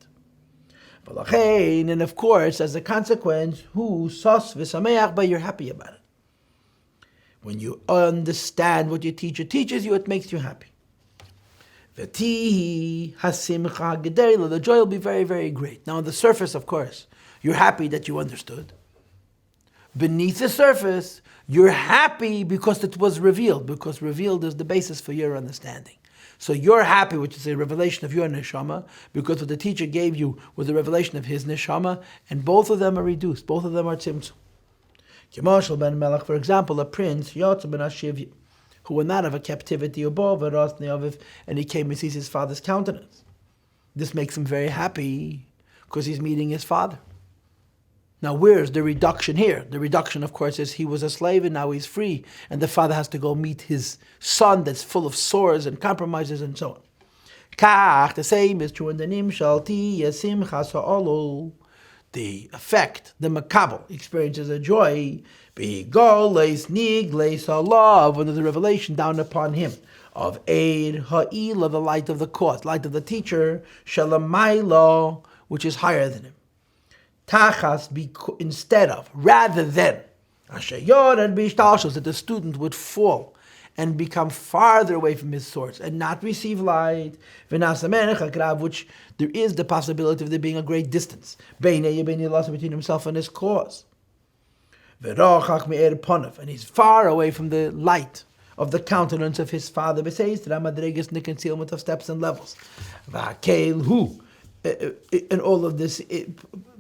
And of course, as a consequence, you're happy about it. When you understand what your teacher teaches you, it makes you happy. The joy will be very, very great. Now on the surface, of course, you're happy that you understood. Beneath the surface, you're happy because it was revealed, because revealed is the basis for your understanding. So you're happy, which is a revelation of your neshama, because what the teacher gave you was a revelation of his neshama, and both of them are reduced, both of them are tzimtzum. For example, a prince, who went out of a captivity, and he came and sees his father's countenance. This makes him very happy, because he's meeting his father. Now, where's the reduction here? The reduction, of course, is he was a slave and now he's free, and the father has to go meet his son that's full of sores and compromises and so on. The same is true in the nimshal the effect, the makabel, experiences a joy, love, under the revelation down upon him of Eid Ha'ila, the light of the cause, light of the teacher, Shalamayla, which is higher than him. Tachas, instead of, rather than, that the student would fall and become farther away from his source and not receive light, which there is the possibility of there being a great distance between himself and his cause. And he's far away from the light of the countenance of his father, the concealment of steps and levels. And all of this,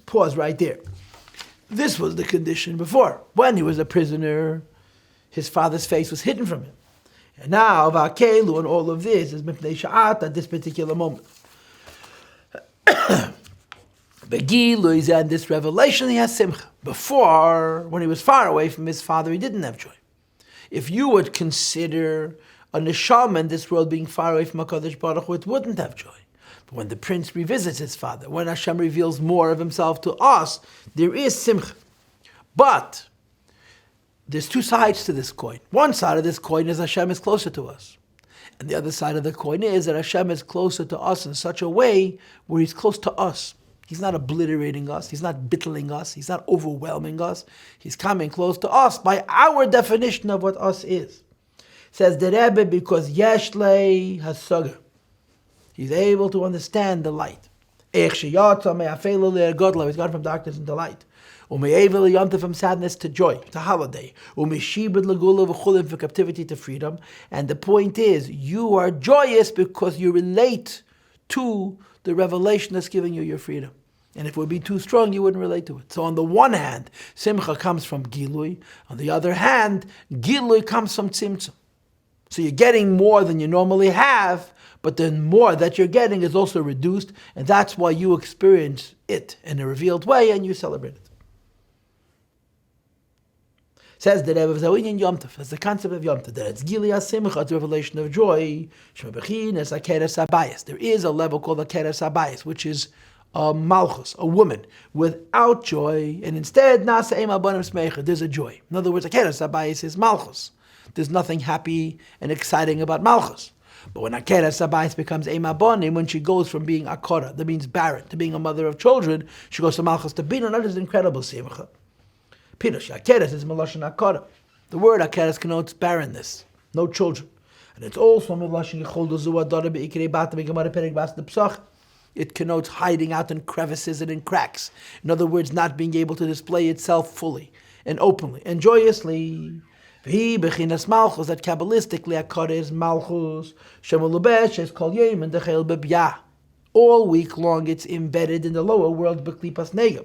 pause right there. This was the condition before. When he was a prisoner, his father's face was hidden from him. And now, Vakelu and all of this is Mipnei Sha'at at this particular moment. Begilu is in this revelation, he has simcha. Before, when he was far away from his father, he didn't have joy. If you would consider a neshama in this world being far away from HaKadosh Baruch Hu, it wouldn't have joy. But when the prince revisits his father, when Hashem reveals more of himself to us, there is simcha. But there's two sides to this coin. One side of this coin is Hashem is closer to us. And the other side of the coin is that Hashem is closer to us in such a way where he's close to us. He's not obliterating us. He's not bittling us. He's not overwhelming us. He's coming close to us by our definition of what us is. Says the Rebbe, because Yeshle Hasaga. He's able to understand the light. He's gone from darkness into light. From sadness to joy, to holiday. From captivity to freedom. And the point is, you are joyous because you relate to the revelation that's giving you your freedom. And if it would be too strong, you wouldn't relate to it. So on the one hand, simcha comes from gilui. On the other hand, gilui comes from tzimtzum. So you're getting more than you normally have, but the more that you're getting is also reduced, and that's why you experience it in a revealed way and you celebrate it. Says the Rebbe, as the concept of Yom Tov, that it's Gili HaSimcha, it's a revelation of joy. There is a level called Akeres Habayis, which is a malchus, a woman, without joy, and instead, there's a joy. In other words, Akeres Habayis is malchus. There's nothing happy and exciting about malchus. But when Akeres Habayis becomes Ema Bonim, when she goes from being Akora, that means barren, to being a mother of children, she goes to malchus to Bina, that is incredible simcha. Pirush Akeres is Melashon Akora. The word Akeres connotes barrenness, no children. And it's also Melashon Yechol Dozua Dora Be'ikirei Bata Be'gamara Perek Bas de Pesach. It connotes hiding out in crevices and in cracks. In other words, not being able to display itself fully and openly and joyously. V'hi Bechinas Malchus, that Kabbalistically Akora is Malchus. Shemulubesh is Kol Yom and Dechel Bebya. All week long it's embedded in the lower world Beklipas Negam.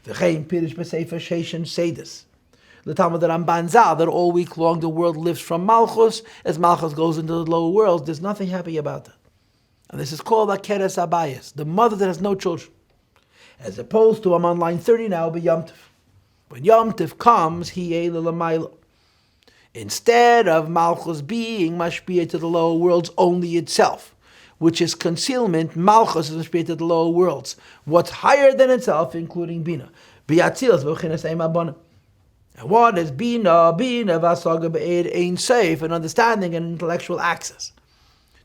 V'chein Pirush B'Sefer Sheishen Seidus. The Talmud Ramban Zal, that all week long the world lives from Malchus. As Malchus goes into the lower world, there's nothing happy about that. And this is called Akeres Habayis, the mother that has no children. As opposed to, I'm on line 30 now, but Yom Tov. When Yom Tov comes, Hiye L'Lamaylo. Instead of Malchus being mashpia to the lower worlds only itself, which is concealment, Malchus is mashpia to the lower worlds. What's higher than itself, including Bina. Biyatzil is v'chinas eim abona. And what is Bina? Bina v'asaga be'ed ein safe, an understanding and intellectual access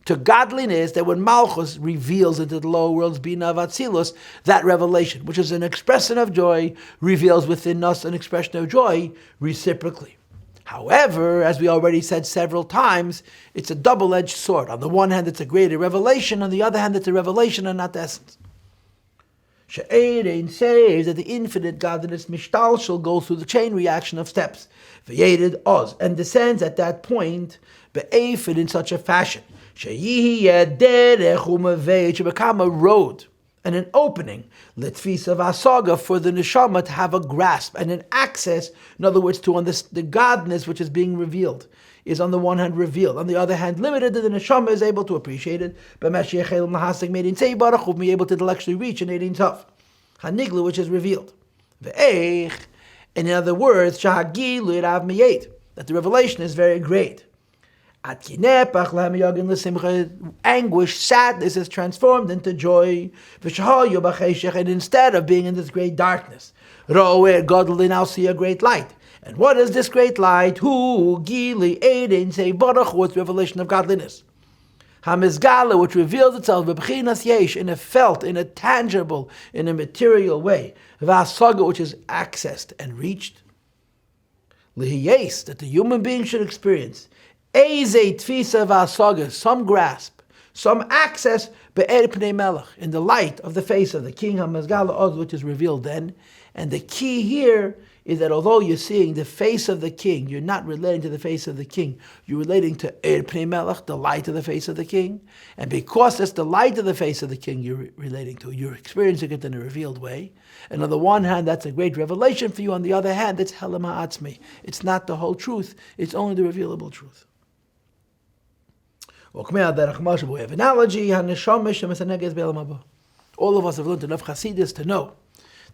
to godliness, that when Malchus reveals into the lower worlds, Bina v'atzilus, that revelation, which is an expression of joy, reveals within us an expression of joy reciprocally. However, as we already said several times, it's a double-edged sword. On the one hand, it's a greater revelation. On the other hand, it's a revelation and not the essence. She'erein says that the infinite godliness mishtalshel goes through the chain reaction of steps. V'yered oz, and descends at that point, be'efid in such a fashion. She'yihi derech umaveit, to become a road and an opening, litfisa v'asaga, for the neshama to have a grasp and an access. In other words, to understand the godness which is being revealed is on the one hand revealed, on the other hand limited, that the neshama is able to appreciate it. But Mashiach made in say baruch hu, be able to intellectually reach in Eidin Tov, haniglu, which is revealed. Ve'eich, in other words, shahagilu irav miyet, that the revelation is very great. Anguish, sadness is transformed into joy. And instead of being in this great darkness, God will now see a great light. And what is this great light? Hu gili eidin say baruch, what's revelation of godliness? Hamizgala, which reveals itself in a felt, in a tangible, in a material way. Vasaga, which is accessed and reached. Lihiyes, that the human being should experience. Eze tfisa v'asaga, some grasp, some access be'er pnei melech, in the light of the face of the king, hamazgala oz, which is revealed then. And the key here is that although you're seeing the face of the king, you're not relating to the face of the king. You're relating to er pnei melech, the light of the face of the king. And because it's the light of the face of the king you're relating to, you're experiencing it in a revealed way. And on the one hand, that's a great revelation for you. On the other hand, it's helam ha'atzmi. It's not the whole truth. It's only the revealable truth. We have analogy. All of us have learned enough Chassidus to know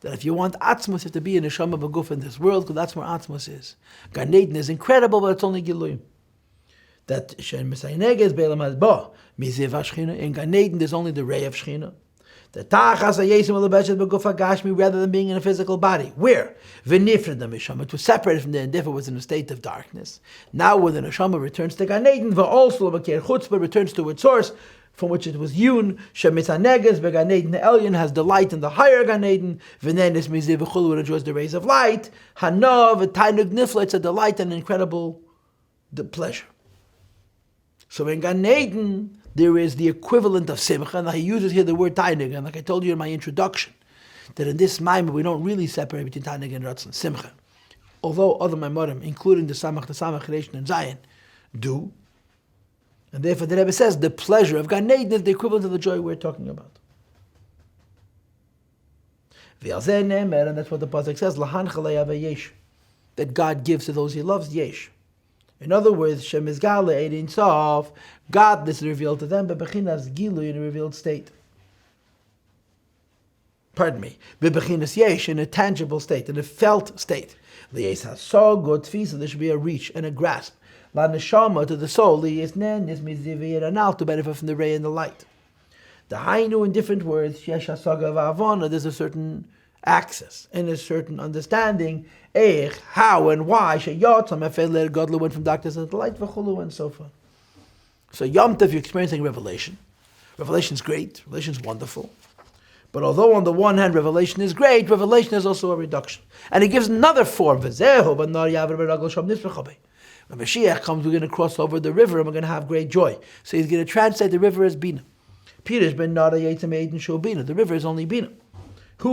that if you want Atzmus, you have to be in Neshama B'guf in this world, because that's where Atzmus is. Gan Eden is incredible, but it's only Giluyim. That Shem Mesaynegez Be'elam Hazba, Miziv HaShchina, in Gan Eden there's only the ray of Shchina. The Tachas HaYesim L'Beshet B'guf HaGashmi, rather than being in a physical body. Where? V'nifred the Neshama, it was separated from the Endeavor, was in a state of darkness. Now when the Neshama returns to Gan Eden, V'olslo B'ker Chutzpah returns to its source, from which it was hewn. Shemitzanegez beGan Eden, the Elyon has delight in the higher Gan Eden. V'nenes miziv v'chulu, enjoys the rays of light. Hanav v'tainug nifla, it's a delight and incredible pleasure. So in Gan Eden there is the equivalent of simcha. Now he uses here the word tainug, and like I told you in my introduction, that in this Maamar we don't really separate between tainug and ratzon, simcha. Although other Maamarim, including the Samach Creation and Zion, do. And therefore the Rebbe says the pleasure of Gan Eden is the equivalent of the joy we're talking about. And that's what the Pasuk says, that God gives to those he loves, yesh. In other words, Shem is Gale Eidin Sof, godness is revealed to them, but Bechinas Gilu in a revealed state. Pardon me, Bechinas Yesh in a tangible state, in a felt state. Lies has so good tfisa, there should be a reach and a grasp. La neshama, to the soul, is to benefit from the ray and the light. The Hainu, in different words, shesh hasaga v'avona, there's a certain access and a certain understanding, how and why, sheyotzam efel godlu went from darkness into light, v'chulu, and so forth. So Yom Tov, you're experiencing revelation. Revelation's great, revelation's wonderful. But although on the one hand revelation is great, revelation is also a reduction. And he gives another form, when Mashiach comes, we're going to cross over the river and we're going to have great joy. So he's going to translate the river as Bina. Peter's been nada yetzim eidin shul Bina. The river is only Bina. Which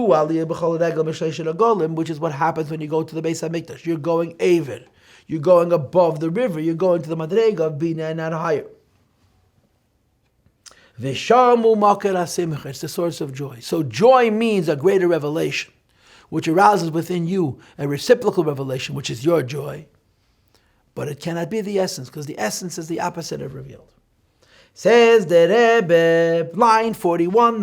is what happens when you go to the Beis HaMikdash. You're going Aver. You're going above the river. You're going to the Madrega of Bina and not higher. It's the source of joy. So joy means a greater revelation, which arouses within you a reciprocal revelation, which is your joy. But it cannot be the essence, because the essence is the opposite of revealed. Says the Rebbe, line 41,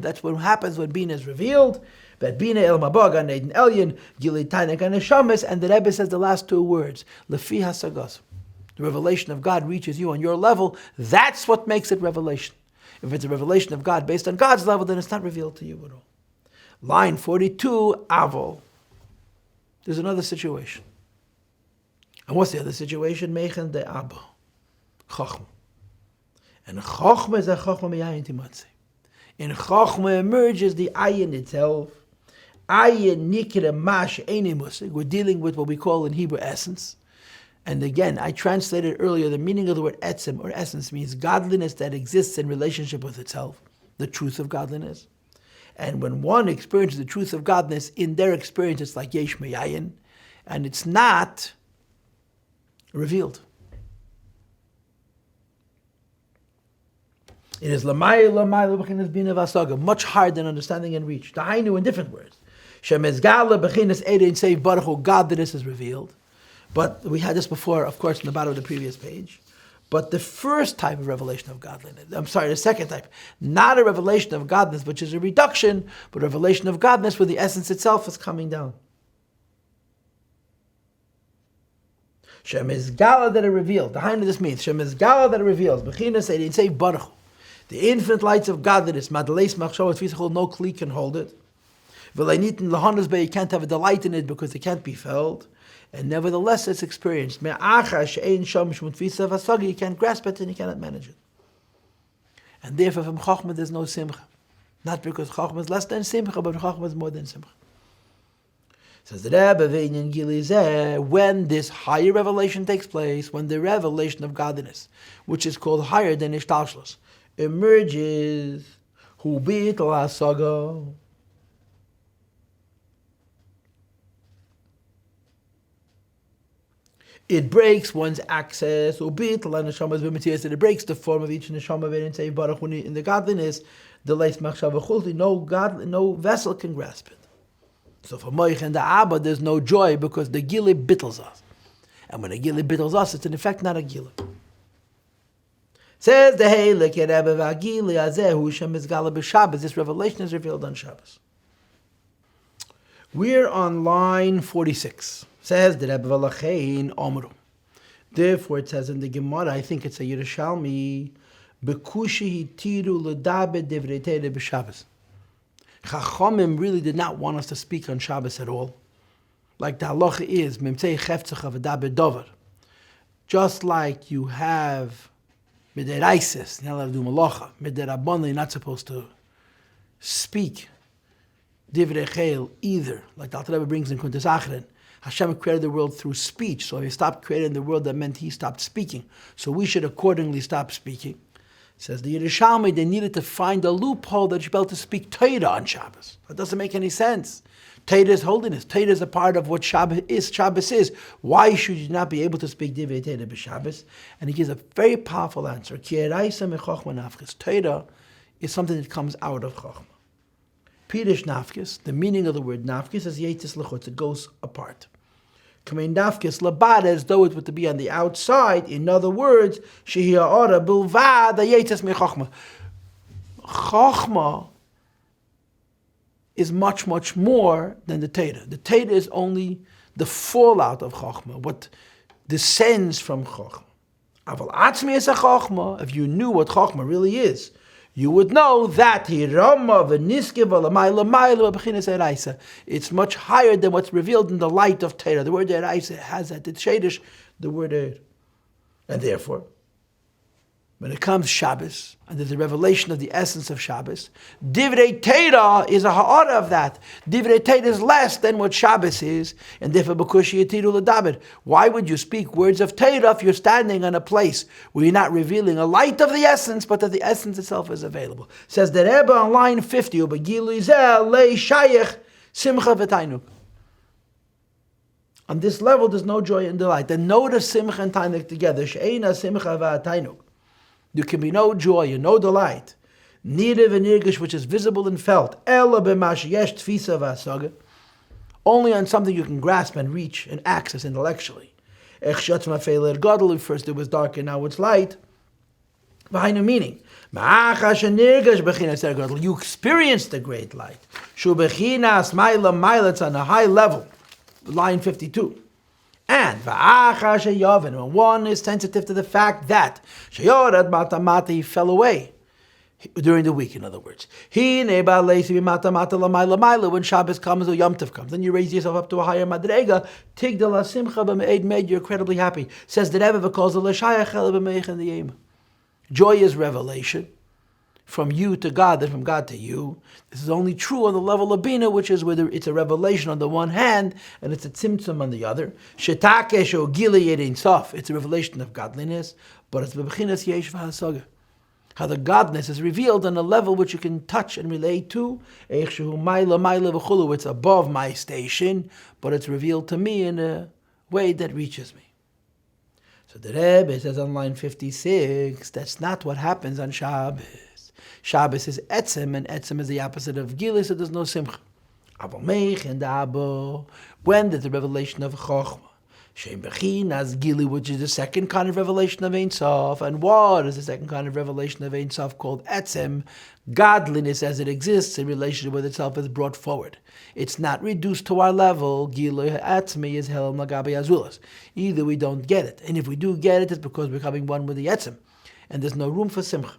that's what happens when Bina is revealed. That Bina el Mabaga Neiden Elyon, Gili Tainek and Neshamis, and the Rebbe says the last two words, Lefi Hasagas. The revelation of God reaches you on your level. That's what makes it revelation. If it's a revelation of God based on God's level, then it's not revealed to you at all. Line 42, Avol. There's another situation. And what's the other situation? Mechen de Abba. Chachma. And Chachma is a Chachma me'ayin timatze. In Chachma emerges the ayin itself. Ayin nikre mash eini musig. We're dealing with what we call in Hebrew essence. And again, I translated earlier, the meaning of the word etzem or essence means godliness that exists in relationship with itself. The truth of godliness. And when one experiences the truth of godliness, in their experience it's like yesh me'ayin. And it's not revealed. It is much higher than understanding and reach. Dahainu, in different words. Godliness is revealed. But we had this before, of course, in the bottom of the previous page. But the first type of revelation of godliness, the second type, not a revelation of godliness, which is a reduction, but a revelation of godliness where the essence itself is coming down. Shem is Gala that it reveals. The Hainu this means Shem is Gala that it reveals. Bechinas Eidin say Baruch. The infinite lights of godliness. Madaleis Machshavos Fisachol, no kli can hold it. V'leinitin lahanas be, you can't have a delight in it because it can't be felt. And nevertheless it's experienced. Me'acha she'ein sham shmut fisa v'asagi, you can't grasp it and you cannot manage it. And therefore from Chachma there's no simcha. Not because Chachma is less than simcha, but Chachma is more than simcha. Says the Rebbe, V'inyan Gili Zeh, when this higher revelation takes place, when the revelation of godliness, which is called higher than Ishtalshlos, emerges, Hu Bitl HaSaga. It breaks one's access, it breaks the form of each neshama in the godliness, the leis machshava no vessel can grasp it. So for Moich and the Abba, there's no joy because the Gili bittles us. And when the Gili bittles us, it's in effect not a Gili. Says the Heilik Rebbe V'Agili Azehu Shem Mizgala B'Shabbos. This revelation is revealed on Shabbos. We're on line 46. Says the Rebbe V'Lachein Omru. Therefore, it says in the Gemara, I think it's a Yerushalmi, Bekushi Hitiru L'Dabe Divrei Torah B'Shabbos. Chachamim really did not want us to speak on Shabbos at all. Like the halacha is, Memtzei Cheftzach V'Dabe Dover. Just like you have Mideraisis, you're not allowed to do malacha. Miderabban, you're not supposed to speak Divrei Chayil either. Like the Alter Rebbe brings in Kuntas Achrin. Hashem created the world through speech. So if he stopped creating the world, that meant he stopped speaking. So we should accordingly stop speaking. Says the Yerushalmi, they needed to find a loophole that you're able to speak Torah on Shabbos. That doesn't make any sense. Torah is holiness. Torah is a part of what Shabbos is. Shabbos is. Why should you not be able to speak Divrei Torah b'Shabbos? And he gives a very powerful answer. Torah is something that comes out of Chochmah. Pirish nafkis, the meaning of the word nafkis is yetis lechutz, it goes apart. Kamein nafkis labad, as though it were to be on the outside. In other words, shehia ora bilvad yetis me chochma. Chochma is much, much more than the Torah. The Torah is only the fallout of chochma, what descends from chochma. Aval atzmi is a chochma. If you knew what chochma really is, you would know that it's much higher than what's revealed in the light of Torah. The word Eraisa has at its Shadish the word Er. And therefore, when it comes Shabbos, and there's a revelation of the essence of Shabbos, Divrei Torah is a ha'ara of that. Divrei Torah is less than what Shabbos is, and therefore, b'kushi yetiru l'daber. Why would you speak words of Torah if you're standing on a place where you're not revealing a light of the essence, but that the essence itself is available? Says the Rebbe on line 50, U'begilu zeh lei shayech simcha v'tainuk. On this level, there's no joy and delight. And notice simcha and tainuk together. She'eina simcha v'tainuk. There can be no joy and no delight, neither v'nirgish, which is visible and felt, ela b'mash yesh tfisa v'asaga, only on something you can grasp and reach and access intellectually. Ech shatz ma'feiler gadol, first it was dark and now it's light. V'hainu meaning, ma'achash nirgish b'chinas gadol, you experience the great light. Shu b'chinas ma'ila, it's on a high level. Line 52. And when one is sensitive to the fact that he fell away during the week, in other words. When Shabbos comes or Yom Tov comes, then you raise yourself up to a higher madrega. You're incredibly happy. Says the Rebbe, joy is revelation. From you to God, then from God to you. This is only true on the level of Bina, which is whether it's a revelation on the one hand and it's a tzimtzum on the other. Shetakesh o gili yerin sof. It's a revelation of godliness, but it's bebechinas yesh v'hasaga. How the godness is revealed on a level which you can touch and relate to. It's above my station, but it's revealed to me in a way that reaches me. So the Rebbe says on line 56, that's not what happens on Shabbos. Shabbos is etzem, and etzem is the opposite of gili, so there's no simcha. When there's the revelation of chochma, shem bechinas gili, which is the second kind of revelation of Ein Sof, and what is the second kind of revelation of Ein Sof called etzem? Godliness as it exists in relationship with itself is brought forward. It's not reduced to our level. Gili etzmi is hel magabi azulas. Either we don't get it, and if we do get it, it's because we're becoming one with the etzem, and there's no room for simcha.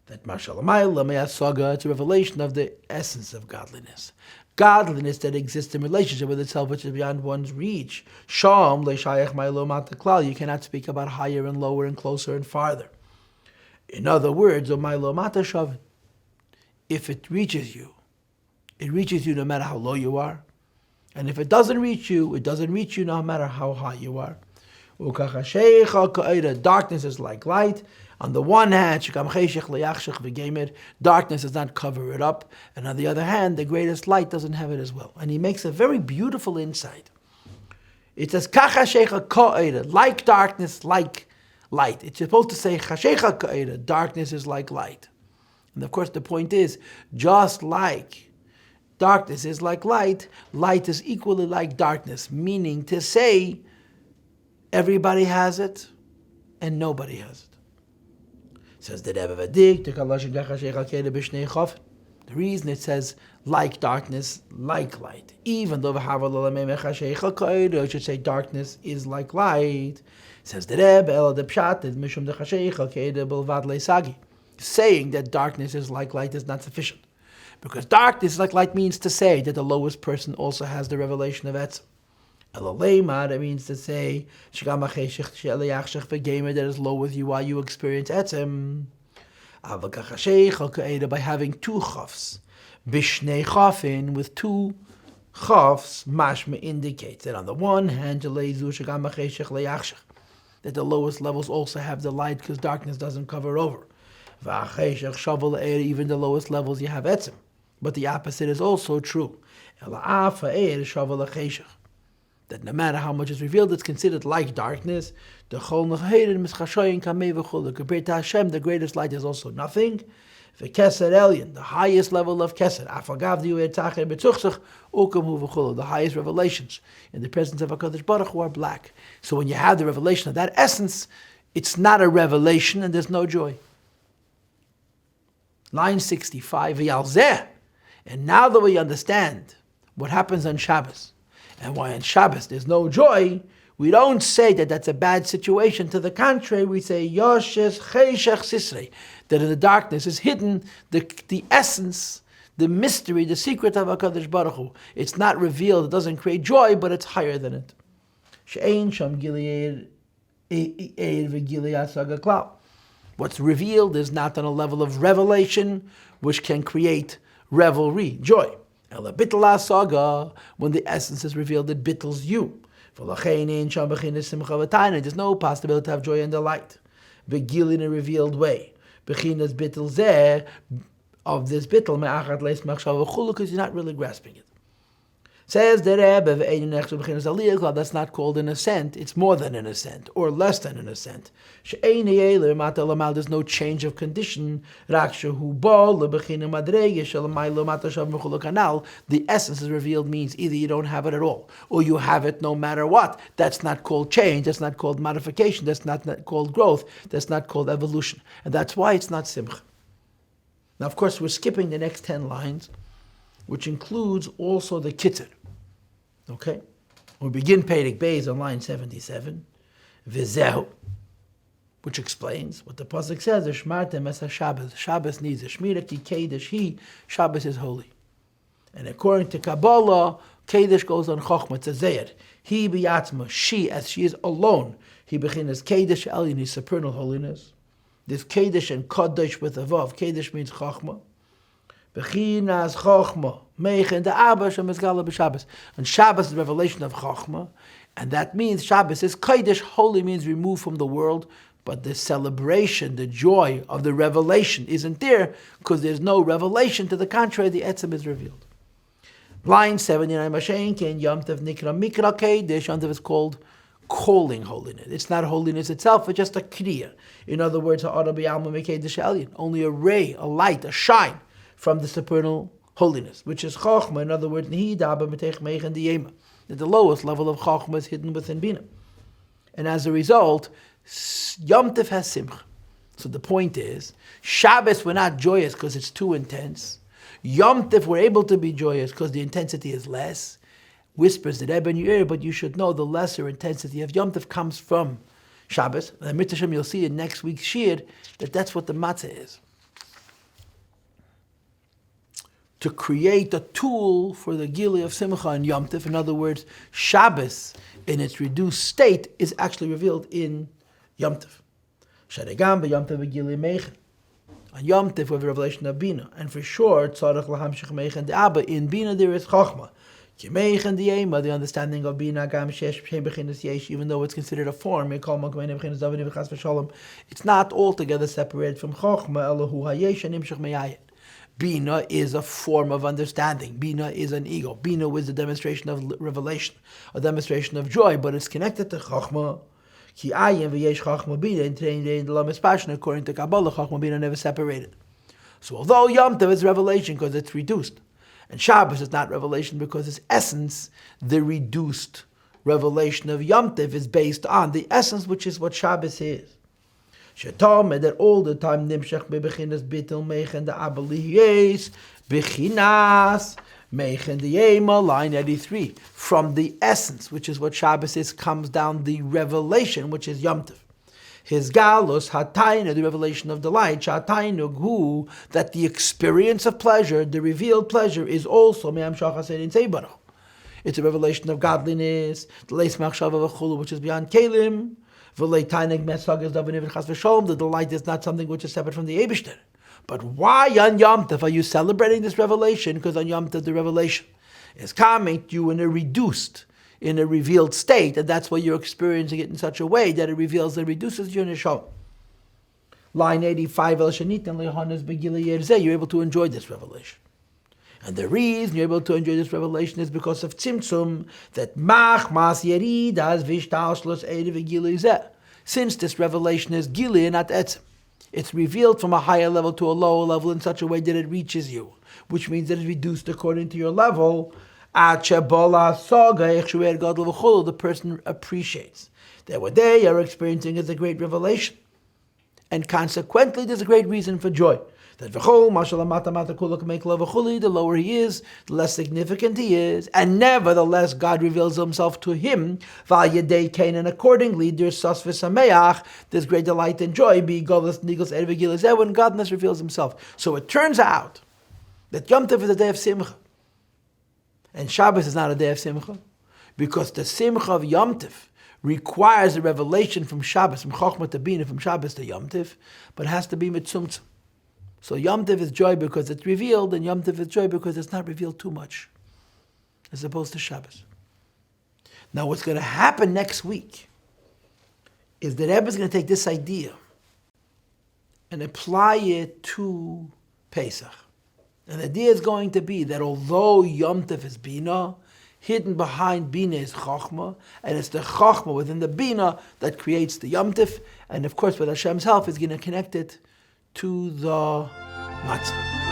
That Mashalamayla it's a revelation of the essence of godliness. Godliness that exists in relationship with itself, which is beyond one's reach. Sham leishayach ma'ilo mataklal. You cannot speak about higher and lower and closer and farther. In other words, Omaylo matashavin. If it reaches you no matter how low you are, And if it doesn't reach you no matter how high you are. Darkness is like light. On the one hand, darkness does not cover it up. And on the other hand, the greatest light doesn't have it as well. And he makes a very beautiful insight. It says, like darkness, like light. It's supposed to say, darkness is like light. And of course, the point is, just like darkness is like light, light is equally like darkness, meaning to say, everybody has it, and nobody has it. Says the Rebbe, the reason it says like darkness, like light, even though it should say darkness is like light, says the Rebbe, saying that darkness is like light is not sufficient. Because darkness like light means to say that the lowest person also has the revelation of Etzem. That means to say that as low as you are, you experience Etzem. By having two chafs, bishnei chafin, with two chafs, mashma indicates that on the one hand, that the lowest levels also have the light because darkness doesn't cover over. Even the lowest levels you have Etzem. But the opposite is also true. That no matter how much is revealed, it's considered like darkness. Compared to Hashem, the greatest light is also nothing. The highest level of Keser, the highest revelations in the presence of HaKadosh Baruch Hu are black. So when you have the revelation of that essence, it's not a revelation and there's no joy. Line 65, and now that we understand what happens on Shabbos, and why on Shabbos there's no joy, we don't say that that's a bad situation. To the contrary, we say, Yoshes Cheshech Sisrei, that in the darkness is hidden the essence, the mystery, the secret of HaKadosh Baruch Hu. It's not revealed, it doesn't create joy, but it's higher than it. She'ein sham Gilead v'Gilead Saga. What's revealed is not on a level of revelation, which can create revelry, joy. Ela bitla saga, when the essence is revealed, it bittles you. There's no possibility to have joy and delight. Begil in a revealed way. Bechinas bittel zeh, of this bittel me'achat leis machshava chulu, because you're not really grasping it. Says the Rebbe, that's not called an ascent, it's more than an ascent, or less than an ascent. There's no change of condition. The essence is revealed means either you don't have it at all, or you have it no matter what. That's not called change, that's not called modification, that's not called growth, that's not called evolution. And that's why it's not simcha. Now, of course, we're skipping the next 10 lines, which includes also the kitzur. Okay? We begin Perek Beis on line 77. Vizehu, which explains what the pasuk says, Shmartem es Shabbos. Shabbos needs a shmira ki kedesh he. Shabbos is holy. And according to Kabbalah, kedesh goes on chokhmah, it's a zeir. He biyatzma, she, as she is alone. He bechinas kedesh elyon, his supernal holiness. This kedesh and kodesh with a vav. Kedesh means chokhmah. Bechinas chokhmah. Meichen the Abba Shemizgala b'Shabbos. And Shabbos is the revelation of chokhmah. And that means Shabbos is kodesh, holy means removed from the world. But the celebration, the joy of the revelation isn't there because there's no revelation. To the contrary, the etzem is revealed. Line 79, Mashenkin, Yom Tov Nikra Mikra Kedesh. Yom Tov is called calling holiness. It's not holiness itself, it's just a kriya. In other words, only a ray, a light, a shine from the supernal holiness, which is chokhmah. In other words, that the lowest level of chokhmah is hidden within bina. And as a result, Yom Tov has simcha. So the point is, Shabbos we're not joyous because it's too intense. Yom Tov we're able to be joyous because the intensity is less. Whispers the Rebbe in your ear, but you should know the lesser intensity of Yom Tov comes from Shabbos. And Mitzvah you'll see in next week's Shir that that's what the matzah is. To create a tool for the Gili of Simcha and Yom Tov. In other words, Shabbos in its reduced state is actually revealed in Yom Tov. Shadegam beYom Tov Gili Meichen. On Yom Tov we have a revelation of Bina. And for sure, Tzarech Lahamshich Meichen de Abba. In Bina there is Chachma. The understanding of Bina Gam Shesh Bechinas Yesh, even though it's considered a form, it's not altogether separated from Chochma, Elahu Hayesh and Imshach Meyayin. Bina is a form of understanding. Bina is an ego. Bina is a demonstration of revelation, a demonstration of joy, but it's connected to Chochma. Ki ayin v'yesh Chochma Bina, in the Lamed Passion, according to Kabbalah, Chochma Bina never separated. So although Yom Tov is revelation because it's reduced, and Shabbos is not revelation because its essence, the reduced revelation of Yom Tov, is based on the essence, which is what Shabbos is. Shetame, that all the time nimshach bebechinas bitel meichen the abaliyes bechinas meichen the yema, line 83. From the essence, which is what Shabbos is, comes down the revelation, which is Yom Tov. His galus hatainu, the revelation of delight, shatainu hu, that the experience of pleasure, the revealed pleasure, is also me'am shachas in seibaro. It's a revelation of godliness, the leis machshava v'chulu, which is beyond kelim. The delight is not something which is separate from the Eibishter. But why on Yom Tov are you celebrating this revelation? Because on Yom Tov the revelation is coming to you in a reduced, in a revealed state, and that's why you're experiencing it in such a way that it reveals and reduces your neshama. Line 85, you're able to enjoy this revelation. And the reason you're able to enjoy this revelation is because of Tzimtzum, that Mach Mas Yeridas Vishtalshlos Eirev Gilei. Since this revelation is Gili and not Etzim, it's revealed from a higher level to a lower level in such a way that it reaches you, which means that it's reduced according to your level. The person appreciates that what they are experiencing is a great revelation. And consequently, there's a great reason for joy. That the lower he is, the less significant he is, and nevertheless God reveals himself to him, and accordingly there's great delight and joy, when Godness reveals himself. So it turns out that Yom Tov is a day of Simcha, and Shabbos is not a day of Simcha, because the Simcha of Yom Tov requires a revelation from Shabbos, from Chochmah to Bina, from Shabbos to Yom Tov, but it has to be mitzumtzum. So Yom Tov is joy because it's revealed, and Yom Tov is joy because it's not revealed too much, as opposed to Shabbos. Now what's going to happen next week is that Rebbe is going to take this idea and apply it to Pesach. And the idea is going to be that although Yom Tov is Bina, hidden behind Bina is Chochmah, and it's the Chochmah within the Bina that creates the Yom Tov, and of course with Hashem's help is going to connect it to the Matzah.